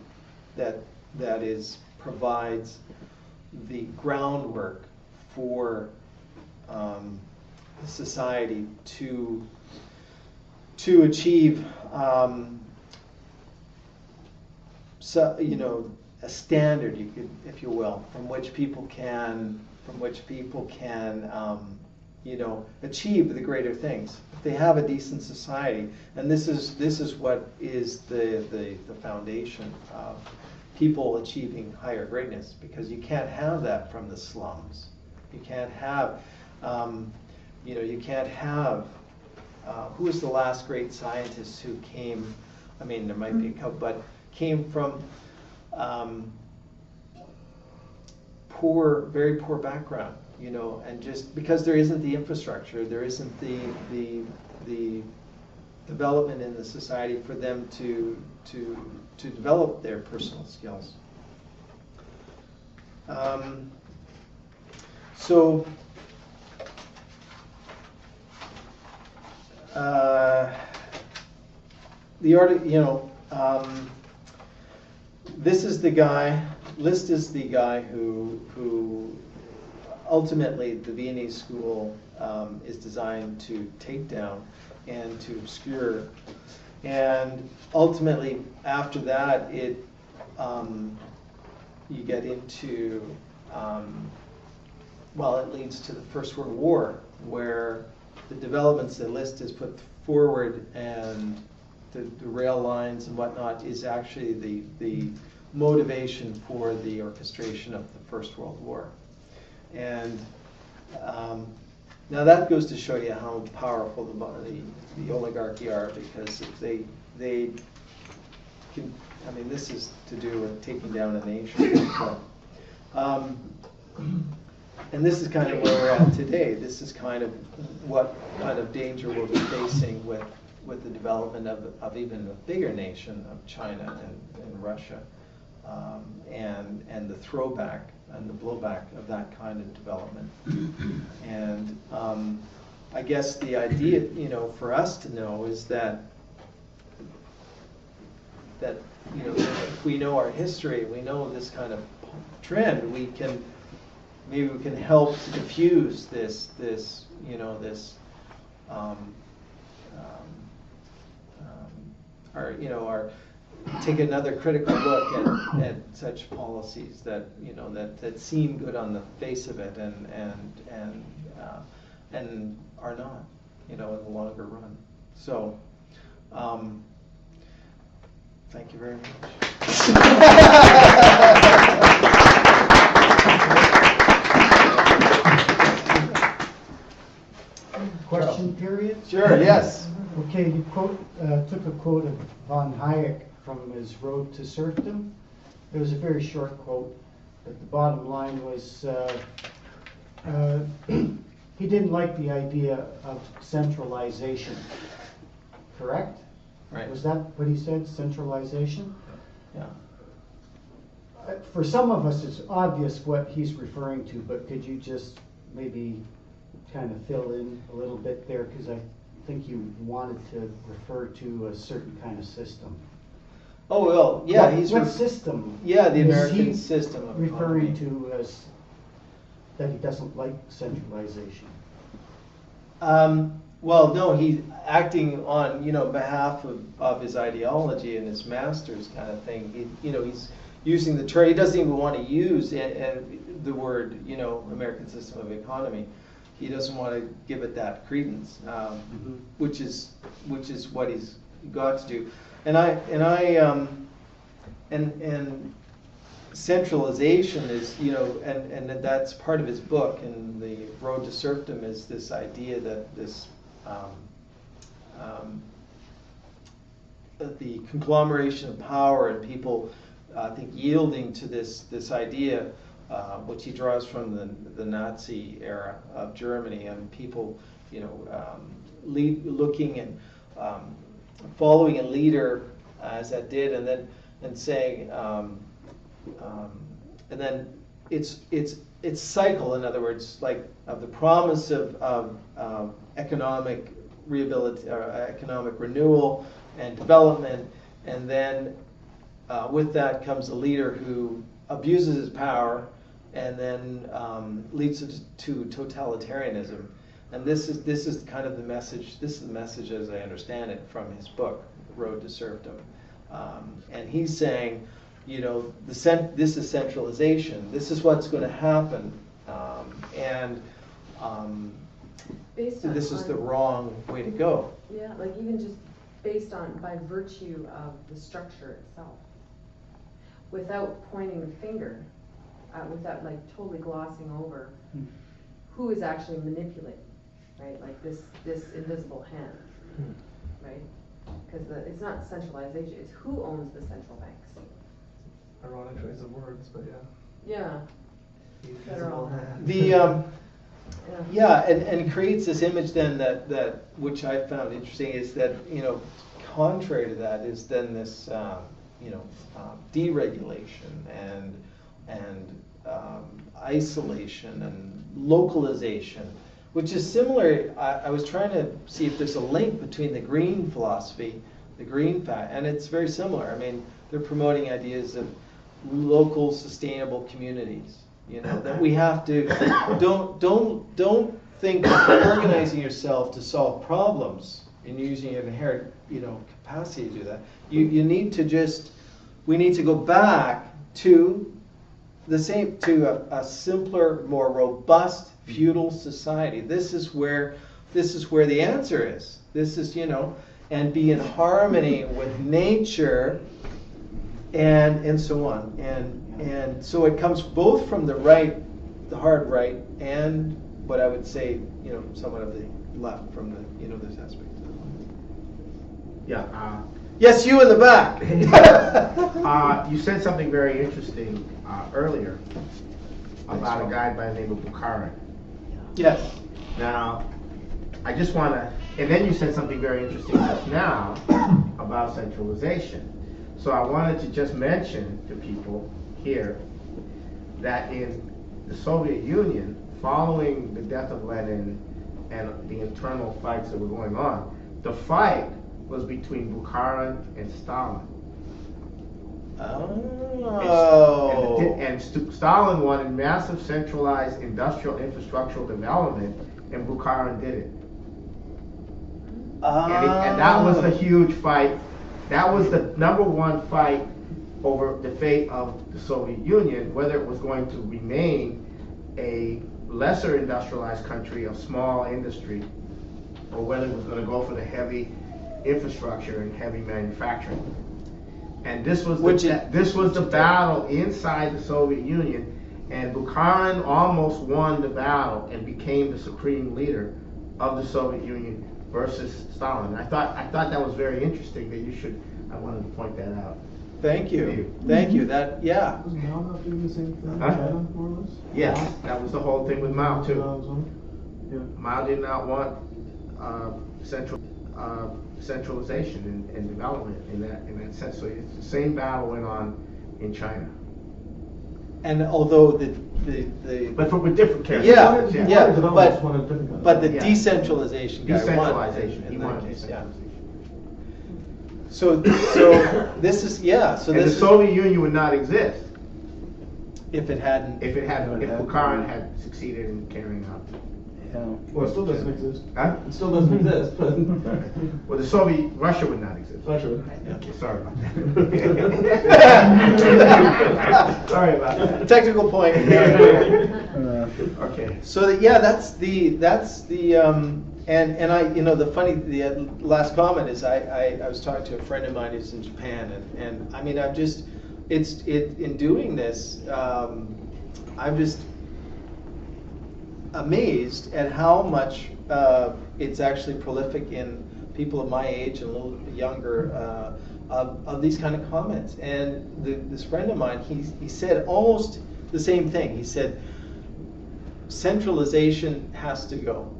that provides the groundwork for society to achieve a standard, if you will, from which people can achieve the greater things. If they have a decent society, and this is what is the foundation of people achieving higher greatness, because you can't have that from the slums. You can't have, who was the last great scientist who came? I mean, there might be a couple, but came from very poor background, and just because there isn't the infrastructure, there isn't the development in the society for them to develop their personal skills. The article, this is the guy. List is the guy who ultimately, the Viennese school is designed to take down and to obscure. And ultimately, after that, you get into, it leads to the First World War, where the developments that Liszt has put forward and the rail lines and whatnot is actually the motivation for the orchestration of the First World War. And now that goes to show you how powerful the oligarchy are, because if they can, I mean, this is to do with taking down a nation. So, and this is kind of where we're at today. This is kind of what kind of danger we'll be facing with the development of even a bigger nation of China and Russia, and the throwback and the blowback of that kind of development. And I guess the idea, for us to know is that if we know our history, we know this kind of trend, maybe we can help to diffuse take another critical look at such policies that that seem good on the face of it and are not, in the longer run. So, thank you very much. Question period? Sure, yes. Okay, you took a quote of von Hayek from his Road to Serfdom. It was a very short quote, but the bottom line was he didn't like the idea of centralization. Correct? Right. Was that what he said, centralization? Yeah. For some of us, it's obvious what he's referring to, but could you just maybe kind of fill in a little bit there, because I think you wanted to refer to a certain kind of system. Oh well, yeah. What system? Yeah, the is American he system of referring economy. to as that he doesn't like centralization. Well, no, he's acting on behalf of his ideology and his master's kind of thing. He's using the term. He doesn't even want to use the word American system of economy. He doesn't want to give it that credence, which is what he's got to do. And centralization is and that's part of his book. And the Road to Serfdom is this idea that this the conglomeration of power and people, I think, yielding to this idea. Which he draws from the Nazi era of Germany, and people, looking and following a leader as that did, and saying, and then it's cycle. In other words, like of the promise of economic economic renewal and development, and then with that comes a leader who abuses his power, and then leads to totalitarianism. And this is kind of the message. This is the message, as I understand it, from his book, Road to Serfdom. And he's saying, this is centralization. This is what's going to happen, and this is the wrong way to go. Yeah, like even just by virtue of the structure itself, without pointing the finger. Without totally glossing over who is actually manipulating, right? Like this invisible hand, right? Because it's not centralization; it's who owns the central banks. Ironic choice of words, but yeah. Yeah. Federal hand. And it creates this image then that which I found interesting is that contrary to that is then this deregulation and isolation and localization, which is similar. I was trying to see if there's a link between the green philosophy, the green fact, and it's very similar. I mean, they're promoting ideas of local sustainable communities, You know, that we have to, don't think organizing yourself to solve problems and using your inherent, you know, capacity to do that. You need to just, we need to go back to the same, to a simpler, more robust feudal society. This is where the answer is. This is, you know, and be in harmony with nature and so on. And so it comes both from the right, the hard right, and what I would say, you know, somewhat of the left from the, you know, this aspect. Yeah. Yes, you in the back. You said something very interesting earlier about a guy by the name of Bukharin. Yes. Now, I just want to, and then you said something very interesting just now about centralization. So I wanted to just mention to people here that in the Soviet Union, following the death of Lenin and the internal fights that were going on, the fight was between Bukharin and Stalin. Oh. And Stalin wanted massive centralized industrial infrastructural development, and Bukharin did it. And that was the huge fight. That was the number one fight over the fate of the Soviet Union, whether it was going to remain a lesser industrialized country of small industry, or whether it was going to go for the heavy infrastructure and heavy manufacturing. And this was the battle inside the Soviet Union, and Bukharin almost won the battle and became the supreme leader of the Soviet Union versus Stalin. I thought that was very interesting. I wanted to point that out. Thank you. Thank you. That, yeah. Was Mao not doing the same thing in Huh? China, more or less? Yes, that was the whole thing with Mao too. Yeah. Mao did not want centralization and development in that sense. So it's the same battle went on in China, And although the but with different yeah, characteristics. yeah, Development's one of the different but the Yeah. decentralization guy Decentralization. won He in wanted that case, yeah. decentralization. So this is, yeah, so And this the is, Soviet Union would not exist if it hadn't, if Bukharin had succeeded in carrying out. Well, it still doesn't exist. Huh? It still doesn't exist, but. Well, Russia would not exist. Russia. Okay, sorry about that. Sorry about that. technical point. Okay. So that's the and I, you know, the last comment is I was talking to a friend of mine who's in Japan, and I mean, in doing this, I'm just amazed at how much it's actually prolific in people of my age and a little younger of these kind of comments. And this friend of mine, he said almost the same thing. He said centralization has to go,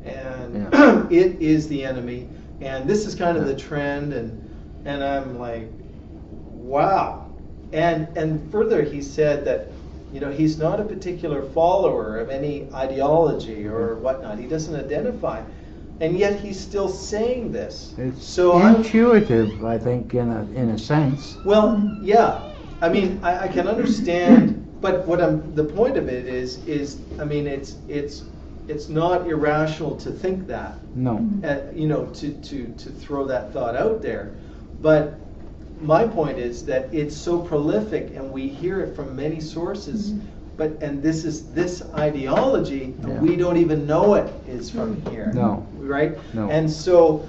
and it is the enemy, and this is kind of the trend, and I'm like, wow. And further, he said that, you know, he's not a particular follower of any ideology or whatnot. He doesn't identify, and yet he's still saying this. It's So intuitive, I think, in a sense. well, yeah. I mean, I can understand, but the point of it is I mean, it's not irrational to think that. No. You know, to throw that thought out there, but my point is that it's so prolific, and we hear it from many sources. And this ideology, Yeah. we don't even know it is from here. No. Right? No. And so,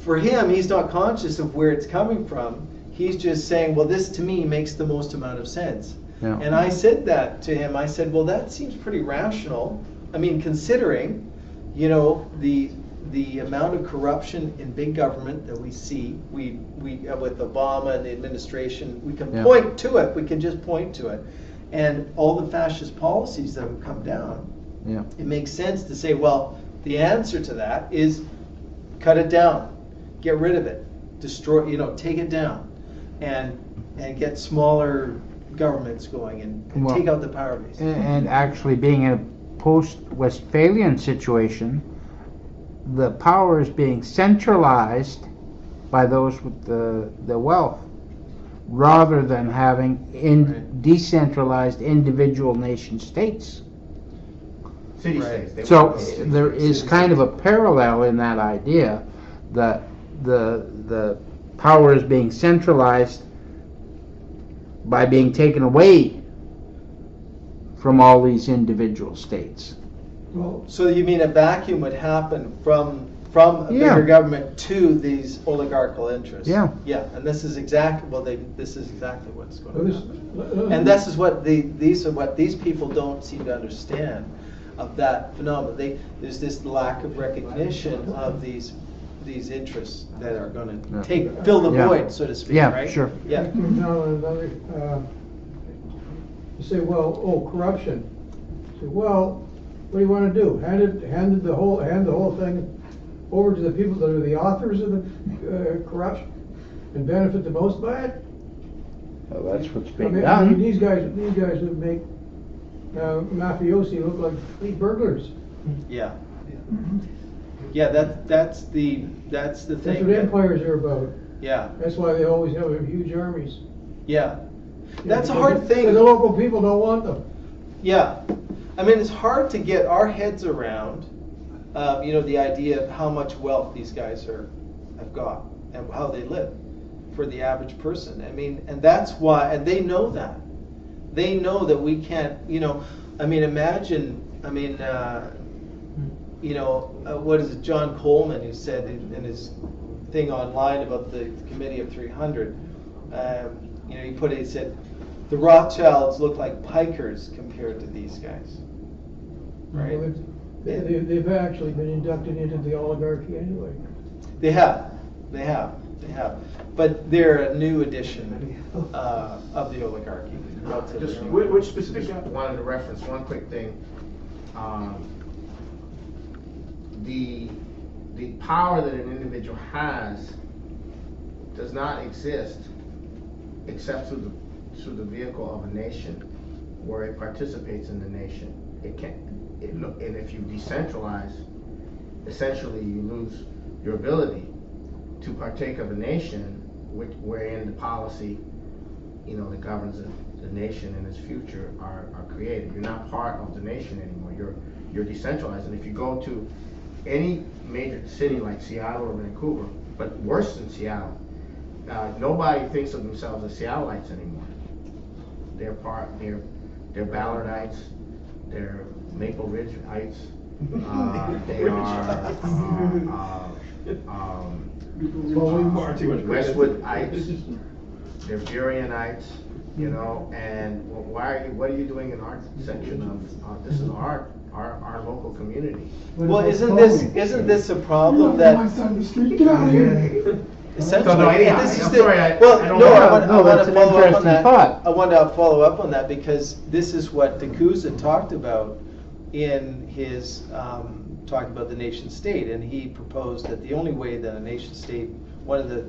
for him, he's not conscious of where it's coming from. He's just saying, well, this to me makes the most amount of sense. Yeah. And I said that to him. I said, well, that seems pretty rational. I mean, considering, you know, the amount of corruption in big government that we see, we with Obama and the administration, we can point to it. We can just point to it, and all the fascist policies that have come down. Yeah. It makes sense to say, well, the answer to that is cut it down, get rid of it, destroy, you know, take it down, and get smaller governments going and take out the power base. And actually, being in a post-Westphalian situation, the power is being centralized by those with the wealth. rather than having decentralized individual nation states. City Right. states. They So want those cities. there is kind of a parallel in that idea that the power is being centralized by being taken away from all these individual states. Well, So you mean a vacuum would happen from a Yeah. bigger government to these oligarchical interests? Yeah. Yeah, and this is exactly, this is exactly what's going to this, happen. And this is what these people don't seem to understand of that phenomenon. There's this lack of recognition of these interests that are going Yeah. to fill the Yeah. void, so to speak, Yeah, right? sure. Yeah. now another, you say, well, oh, corruption. You say, well, what do you want to do? Hand the whole thing over to the people that are the authors of the corruption and benefit the most by it? Well, that's what's I being mean, done. these guys would make mafiosi look like fleet burglars. Yeah. Yeah, that's the thing. That's what that- empires are about. Yeah, That's why they always have huge armies. yeah. That's a Because hard thing. The local people don't want them. Yeah, I mean, it's hard to get our heads around, the idea of how much wealth these guys have got and how they live for the average person. I mean, and that's why, and they know that. They know that we can't, imagine, what is it, John Coleman, who said in his thing online about the Committee of 300, he said, the Rothschilds look like pikers compared to these guys. Right? Well, they've actually been inducted into the oligarchy anyway. They have. But they're a new edition of the oligarchy. relatively Just new. which specific wanted to reference one quick thing. The power that an individual has does not exist except through the vehicle of a nation, where it participates in the nation. And if you decentralize, essentially you lose your ability to partake of a nation, wherein the policy, that governs the nation and its future are created. You're not part of the nation anymore. You're decentralized. And if you go to any major city like Seattle or Vancouver, but worse than Seattle, nobody thinks of themselves as Seattleites anymore. They're Ballardites, they're Maple Ridgeites, they are Westwoodites, they're Burianites, and what are you doing in our section of this is our local community? Well, isn't this a problem that My son, the street, get out of here. essentially? So, no, anyhow, and this is I'm the- sorry, I well, don't no, know. I want No, to that's an follow up on interesting that. thought. I want to follow up on that because this is what DeCouza talked about in his talking about the nation state, and he proposed that the only way that a nation state, one of the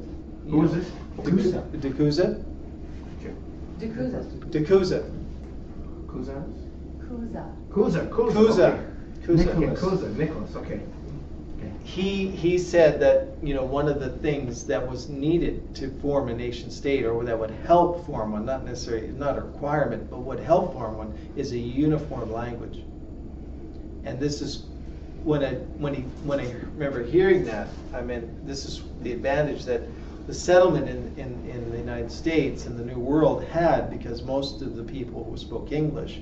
Who is this? DeCouza. Dukuza. DeCouza. Kuza. Nicholas, okay. He said that one of the things that was needed to form a nation state, or that would help form one, not a requirement, but would help form one, is a uniform language. And this is when I remember hearing that, this is the advantage that the settlement in the United States and the New World had, because most of the people who spoke English.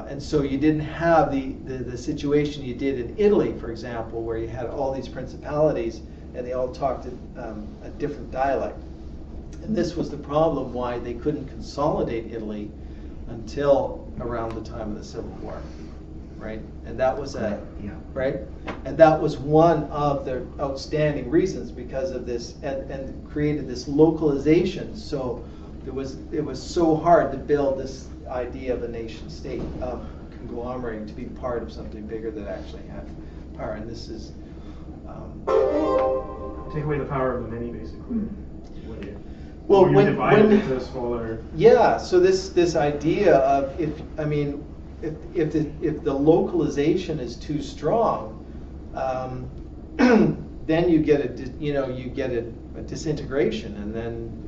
And so you didn't have the situation you did in Italy, for example, where you had all these principalities and they all talked a different dialect. And this was the problem why they couldn't consolidate Italy until around the time of the Civil War, right? And that was right? And that was one of the outstanding reasons because of this, and created this localization. So it was so hard to build this idea of a nation state, of conglomerating to be part of something bigger that actually had power. And this is Take away the power of the many, basically. well, you when divide it into smaller. yeah. So this idea of if the localization is too strong, then you get a disintegration, and then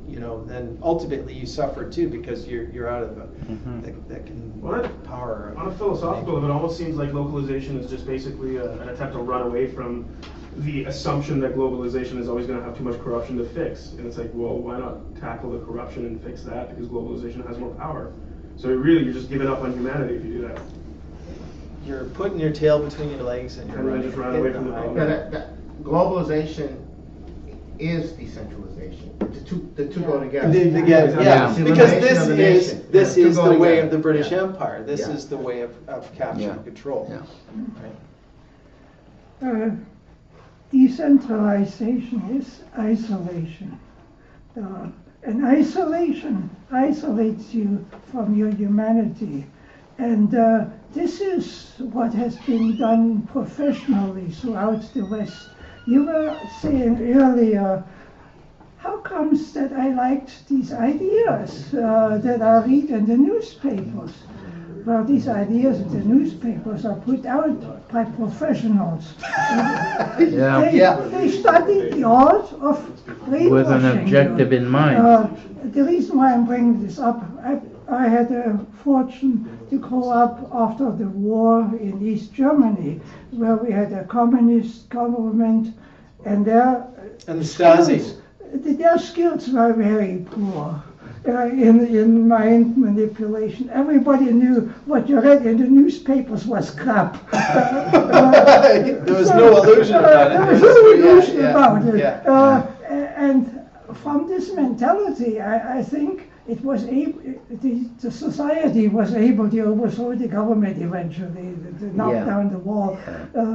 ultimately you suffer too, because you're out of that can power. On a philosophical level, it almost seems like localization is just basically an attempt to run away from the assumption that globalization is always going to have too much corruption to fix. And it's like, well, why not tackle the corruption and fix that, because globalization has more power. So really, you're just giving up on humanity if you do that. You're putting your tail between your legs and you're And then just run away from the problem. That globalization is decentralization. The two go together. Because this is the way of the British Yeah. Empire. This Yeah. is the way of capture Yeah. and control. Yeah. Right? Decentralization is isolation. And isolation isolates you from your humanity. And this is what has been done professionally throughout the West. You were saying earlier, how comes that I liked these ideas that I read in the newspapers? Well, these ideas in the newspapers are put out by professionals. They studied the art of brainwashing With an objective in mind. The reason why I'm bringing this up, I had a fortune to grow up after the war in East Germany, where we had a communist government, and their skills were very poor. In mind manipulation, everybody knew what you read in the newspapers was crap. There was no illusion about it. There was no illusion about it. And from this mentality, I think it was the society was able to overthrow the government eventually, to knock down the wall,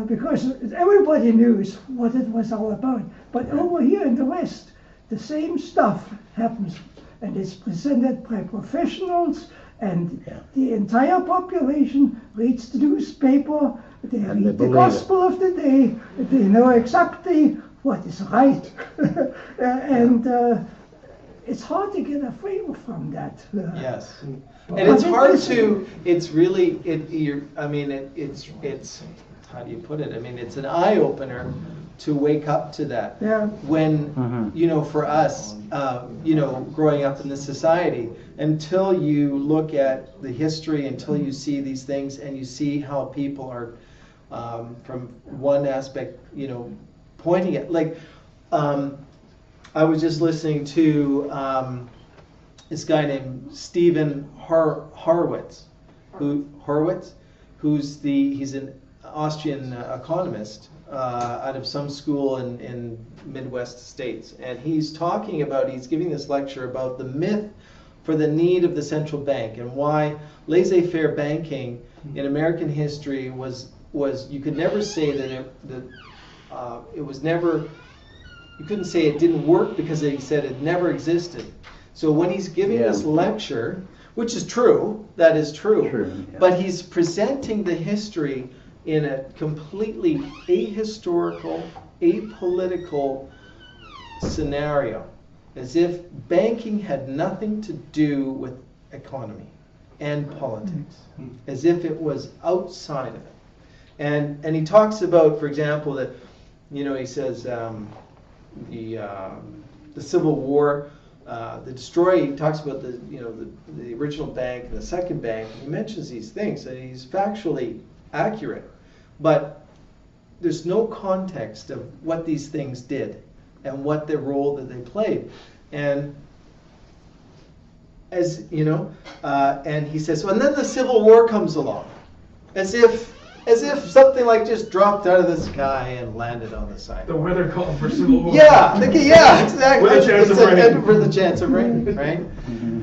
because everybody knew what it was all about. But over here in the West, the same stuff happens, and it's presented by professionals, and the entire population reads the newspaper, they read the gospel of the day, they know exactly what is right. And it's hard to get away from that. Yes, and it's hard to. It's really it's how do you put it? I mean, it's an eye opener to wake up to that. Yeah. When for us, growing up in this society, until you look at the history, until you see these things, and you see how people are, from one aspect, pointing at like. I was just listening to this guy named Stephen Horowitz, he's an Austrian economist out of some school in Midwest states, and he's giving this lecture about the myth for the need of the central bank and why laissez-faire banking in American history was you could never say that it was never. You couldn't say it didn't work because he said it never existed. So when he's giving this lecture, which is true, that is true, but he's presenting the history in a completely ahistorical, apolitical scenario, as if banking had nothing to do with economy and politics, as if it was outside of it. And he talks about, for example, that, he says, the Civil War, he talks about the original bank and the second bank. He mentions these things, and he's factually accurate, but there's no context of what these things did and what their role that they played. And and he says, and then the Civil War comes along, as if something like just dropped out of the sky and landed on the side. The weather called for Civil War. Yeah, exactly. With a chance of rain. For the chance of rain, right?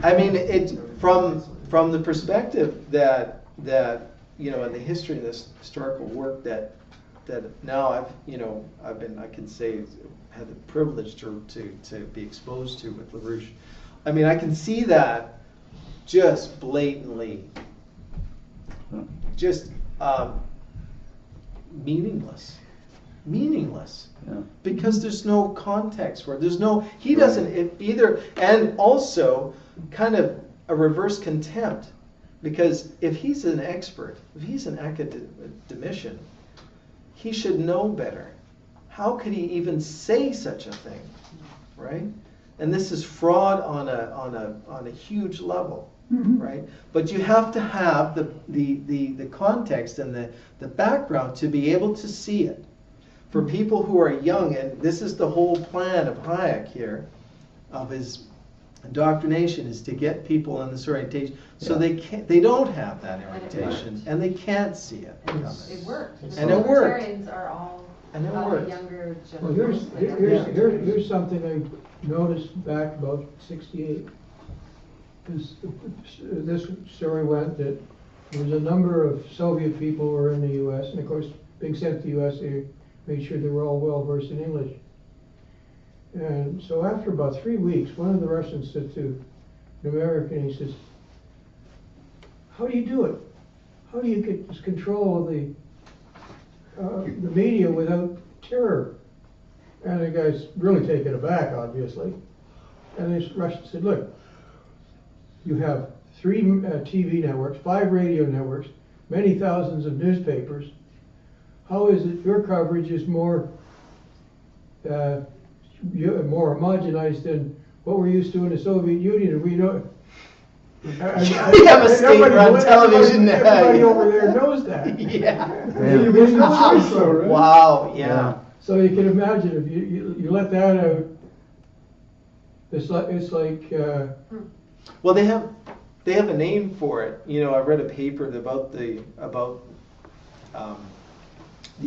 I mean, it from the perspective that in the history of this historical work that now I've been, I can say, had the privilege to be exposed to with LaRouche. I mean, I can see that just blatantly, just meaningless, because there's no context for it. He doesn't either, and also kind of a reverse contempt, because if he's an expert, if he's an academician, he should know better how could he even say such a thing, right? And this is fraud on a huge level, right? But you have to have the context and the background to be able to see it. For people who are young, and this is the whole plan of Hayek here, of his indoctrination, is to get people in this orientation so they don't have that orientation and they can't see it. It worked. And it worked. Libertarians are all And it of worked. younger Well, generations. here's something I noticed back about '68. This story went that there was a number of Soviet people who were in the U.S. and of course being sent to the U.S. they made sure they were all well versed in English. And so after about 3 weeks, one of the Russians said to an American, he says, "How do you do it? How do you get control of the media without terror?" And the guy's really taken aback, obviously. And this Russian said, "Look, you have 3 TV networks, 5 radio networks, many thousands of newspapers. How is it your coverage is more homogenized than what we're used to in the Soviet Union? And we know." We have a state-run television now. Everybody over there knows that. Yeah. There's no choice, though, right? Wow, yeah. So you can imagine if you let that out, it's like Well, they have a name for it. You know, I read a paper about the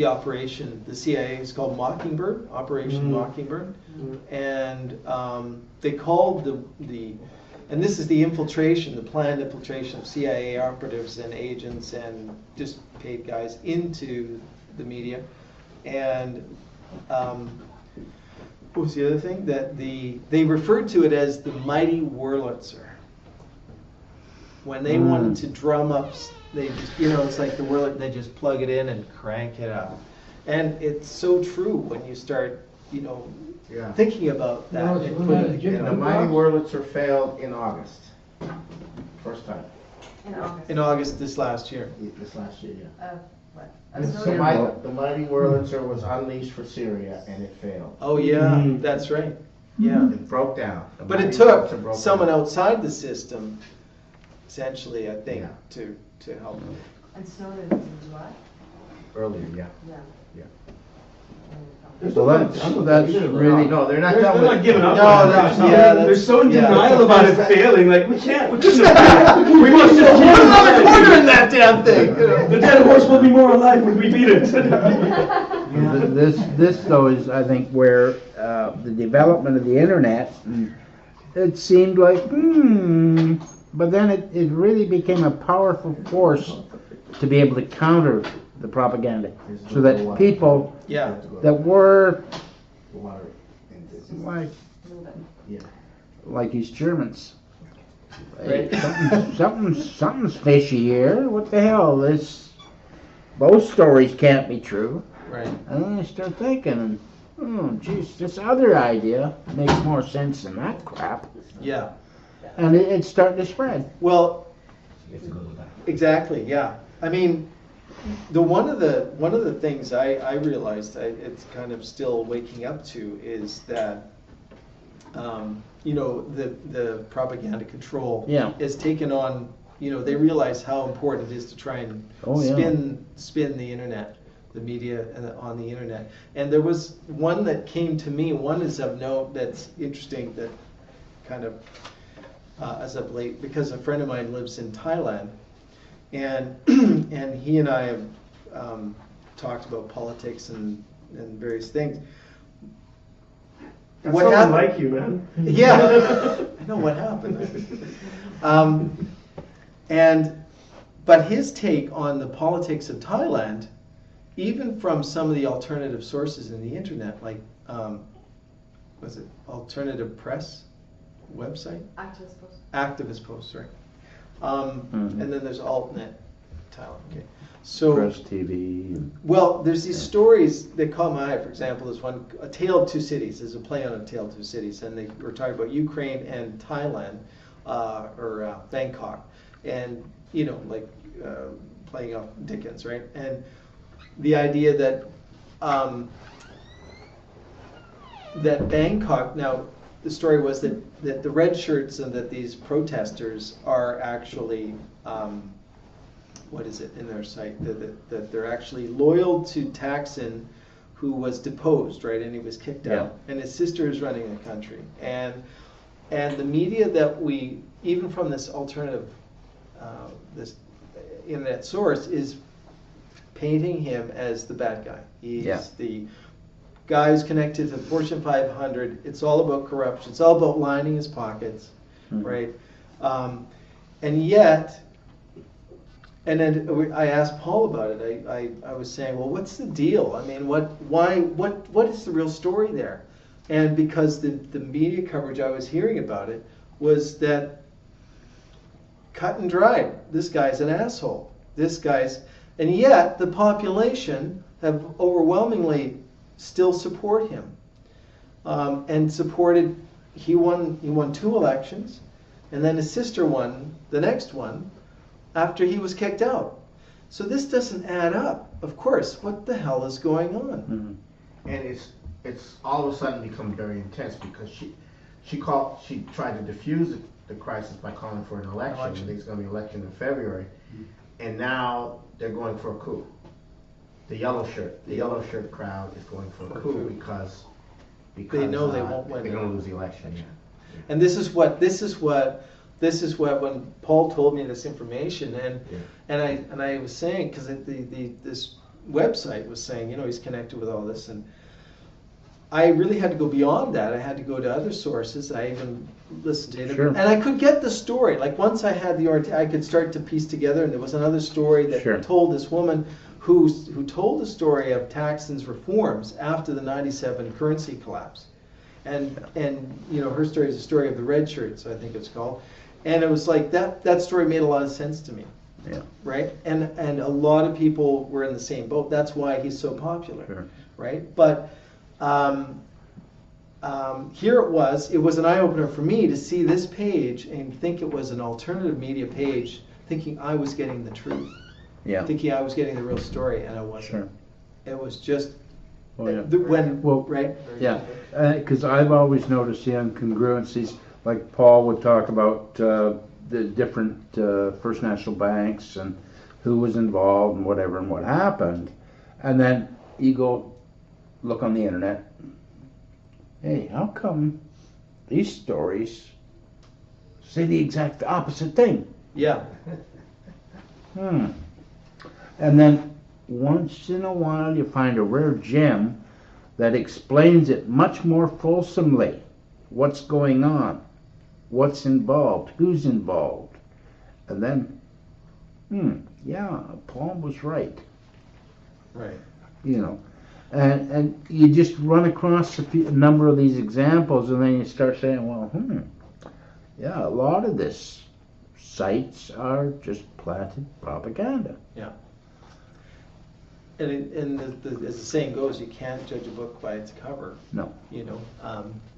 operation. The CIA is called Mockingbird, Operation Mockingbird, and they called the and this is the infiltration, the planned infiltration of CIA operatives and agents and just paid guys into the media. And what was the other thing? That they referred to it as the mighty Wurlitzer. When they wanted to drum up, they just, it's like the Wurlitzer, they just plug it in and crank it up. And it's so true when you start, thinking about that. No, it's a little bit And the mighty Wurlitzer failed in August. First time. In August. This last year. This last year, yeah. What? The mighty Wurlitzer was unleashed for Syria and it failed. Oh yeah, that's right. Yeah. It broke down. The But it mighty took Wurlitzer broke someone down. outside the system, essentially, I think, Yeah. to help. And Snowden was in July? Earlier, yeah. Yeah. Yeah. Well, that's really. No, they're not They're done not with giving up. No, on it. that's- No, yeah, they're that's- so in yeah. denial about it failing. Like we can't. We must just Put another quarter in that damn thing. The dead horse will be more alive when we beat it. This though is, I think, where the development of the internet, it seemed like, but then it really became a powerful force to be able to counter the propaganda, so that people Yeah. that were water. like these Germans. Right. Hey, something's fishy here. What the hell? Those stories can't be true. Right. And then I start thinking, geez, this other idea makes more sense than that crap. Yeah. And it's starting to spread. Well, exactly. Yeah. I mean, one of the things I realized, it's kind of still waking up to, is that the propaganda control is taken on. They realize how important it is to try and spin the internet, the media on the internet. And there was one that came to me. One is of note that's interesting, that kind of as of late, because a friend of mine lives in Thailand. And and he and I have talked about politics and various things. That's What what happened? like you, man. Yeah, I know what happened. But his take on the politics of Thailand, even from some of the alternative sources in the internet, like was it Alternative Press website? Activist Post, right? And then there's AltNet Thailand. Okay. So Press TV. well, there's these stories that caught my eye. For example, there's one, A Tale of Two Cities. There's a play on A Tale of Two Cities, and they were talking about Ukraine and Thailand, or Bangkok, and playing off Dickens, right? And the idea that that Bangkok, now, the story was that the red shirts and that these protesters are actually, what is it in their site, that they're actually loyal to Thaksin, who was deposed, right, and he was kicked out, and his sister is running the country, and the media that we, even from this alternative, this internet source, is painting him as the bad guy. He's the guy who's connected to the Fortune 500. It's all about corruption. It's all about lining his pockets, right? And yet, and then I asked Paul about it. I was saying, well, what's the deal? I mean, what is the real story there? And because the media coverage I was hearing about it was that cut and dried, this guy's an asshole. This guy's, and yet the population have overwhelmingly still support him, and supported. He won 2 elections, and then his sister won the next one after he was kicked out. So this doesn't add up. Of course, what the hell is going on? And it's all of a sudden become very intense because she tried to diffuse the crisis by calling for an election. I think it's going to be an election in February, and now they're going for a coup. The yellow shirt crowd is going for a coup because they know they won't win. They're going to lose the election. Yeah. And this is what when Paul told me this information, and I was saying, because this website was saying, he's connected with all this, and I really had to go beyond that. I had to go to other sources. I even listened to it, and I could get the story. Like once I had I could start to piece together, and there was another story that told this woman who told the story of Thaksin's reforms after the '97 currency collapse, and her story is the story of the red shirts, I think it's called, and it was like that story made a lot of sense to me, right? And a lot of people were in the same boat. That's why he's so popular, right? But here it was an eye opener for me to see this page and think it was an alternative media page, thinking I was getting the truth. Thinking I was getting the real story, and I wasn't. It was just because I've always noticed the incongruencies. Like Paul would talk about the different First National banks and who was involved and whatever and what happened, and then you go look on the internet. Hey, how come these stories say the exact opposite thing? And then once in a while you find a rare gem that explains it much more fulsomely. What's going on? What's involved? Who's involved? And then, Paul was right. Right. And you just run across a number of these examples, and then you start saying, well, a lot of this sites are just planted propaganda. And as the saying goes, you can't judge a book by its cover. No.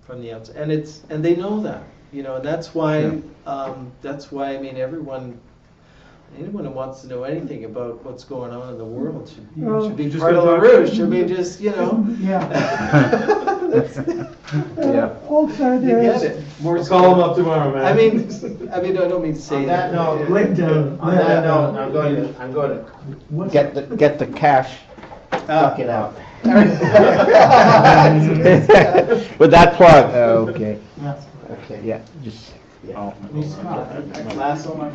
From the outside, and they know that. And that's why. I mean, anyone who wants to know anything about what's going on in the world should be part of LaRouche. Should be just, Also, you get it. We'll call him up tomorrow, man. I mean, I don't mean to say On that note, I'm going to get the cash. Suck it out. With that plug. Okay. That's Yeah. Just. Glass on my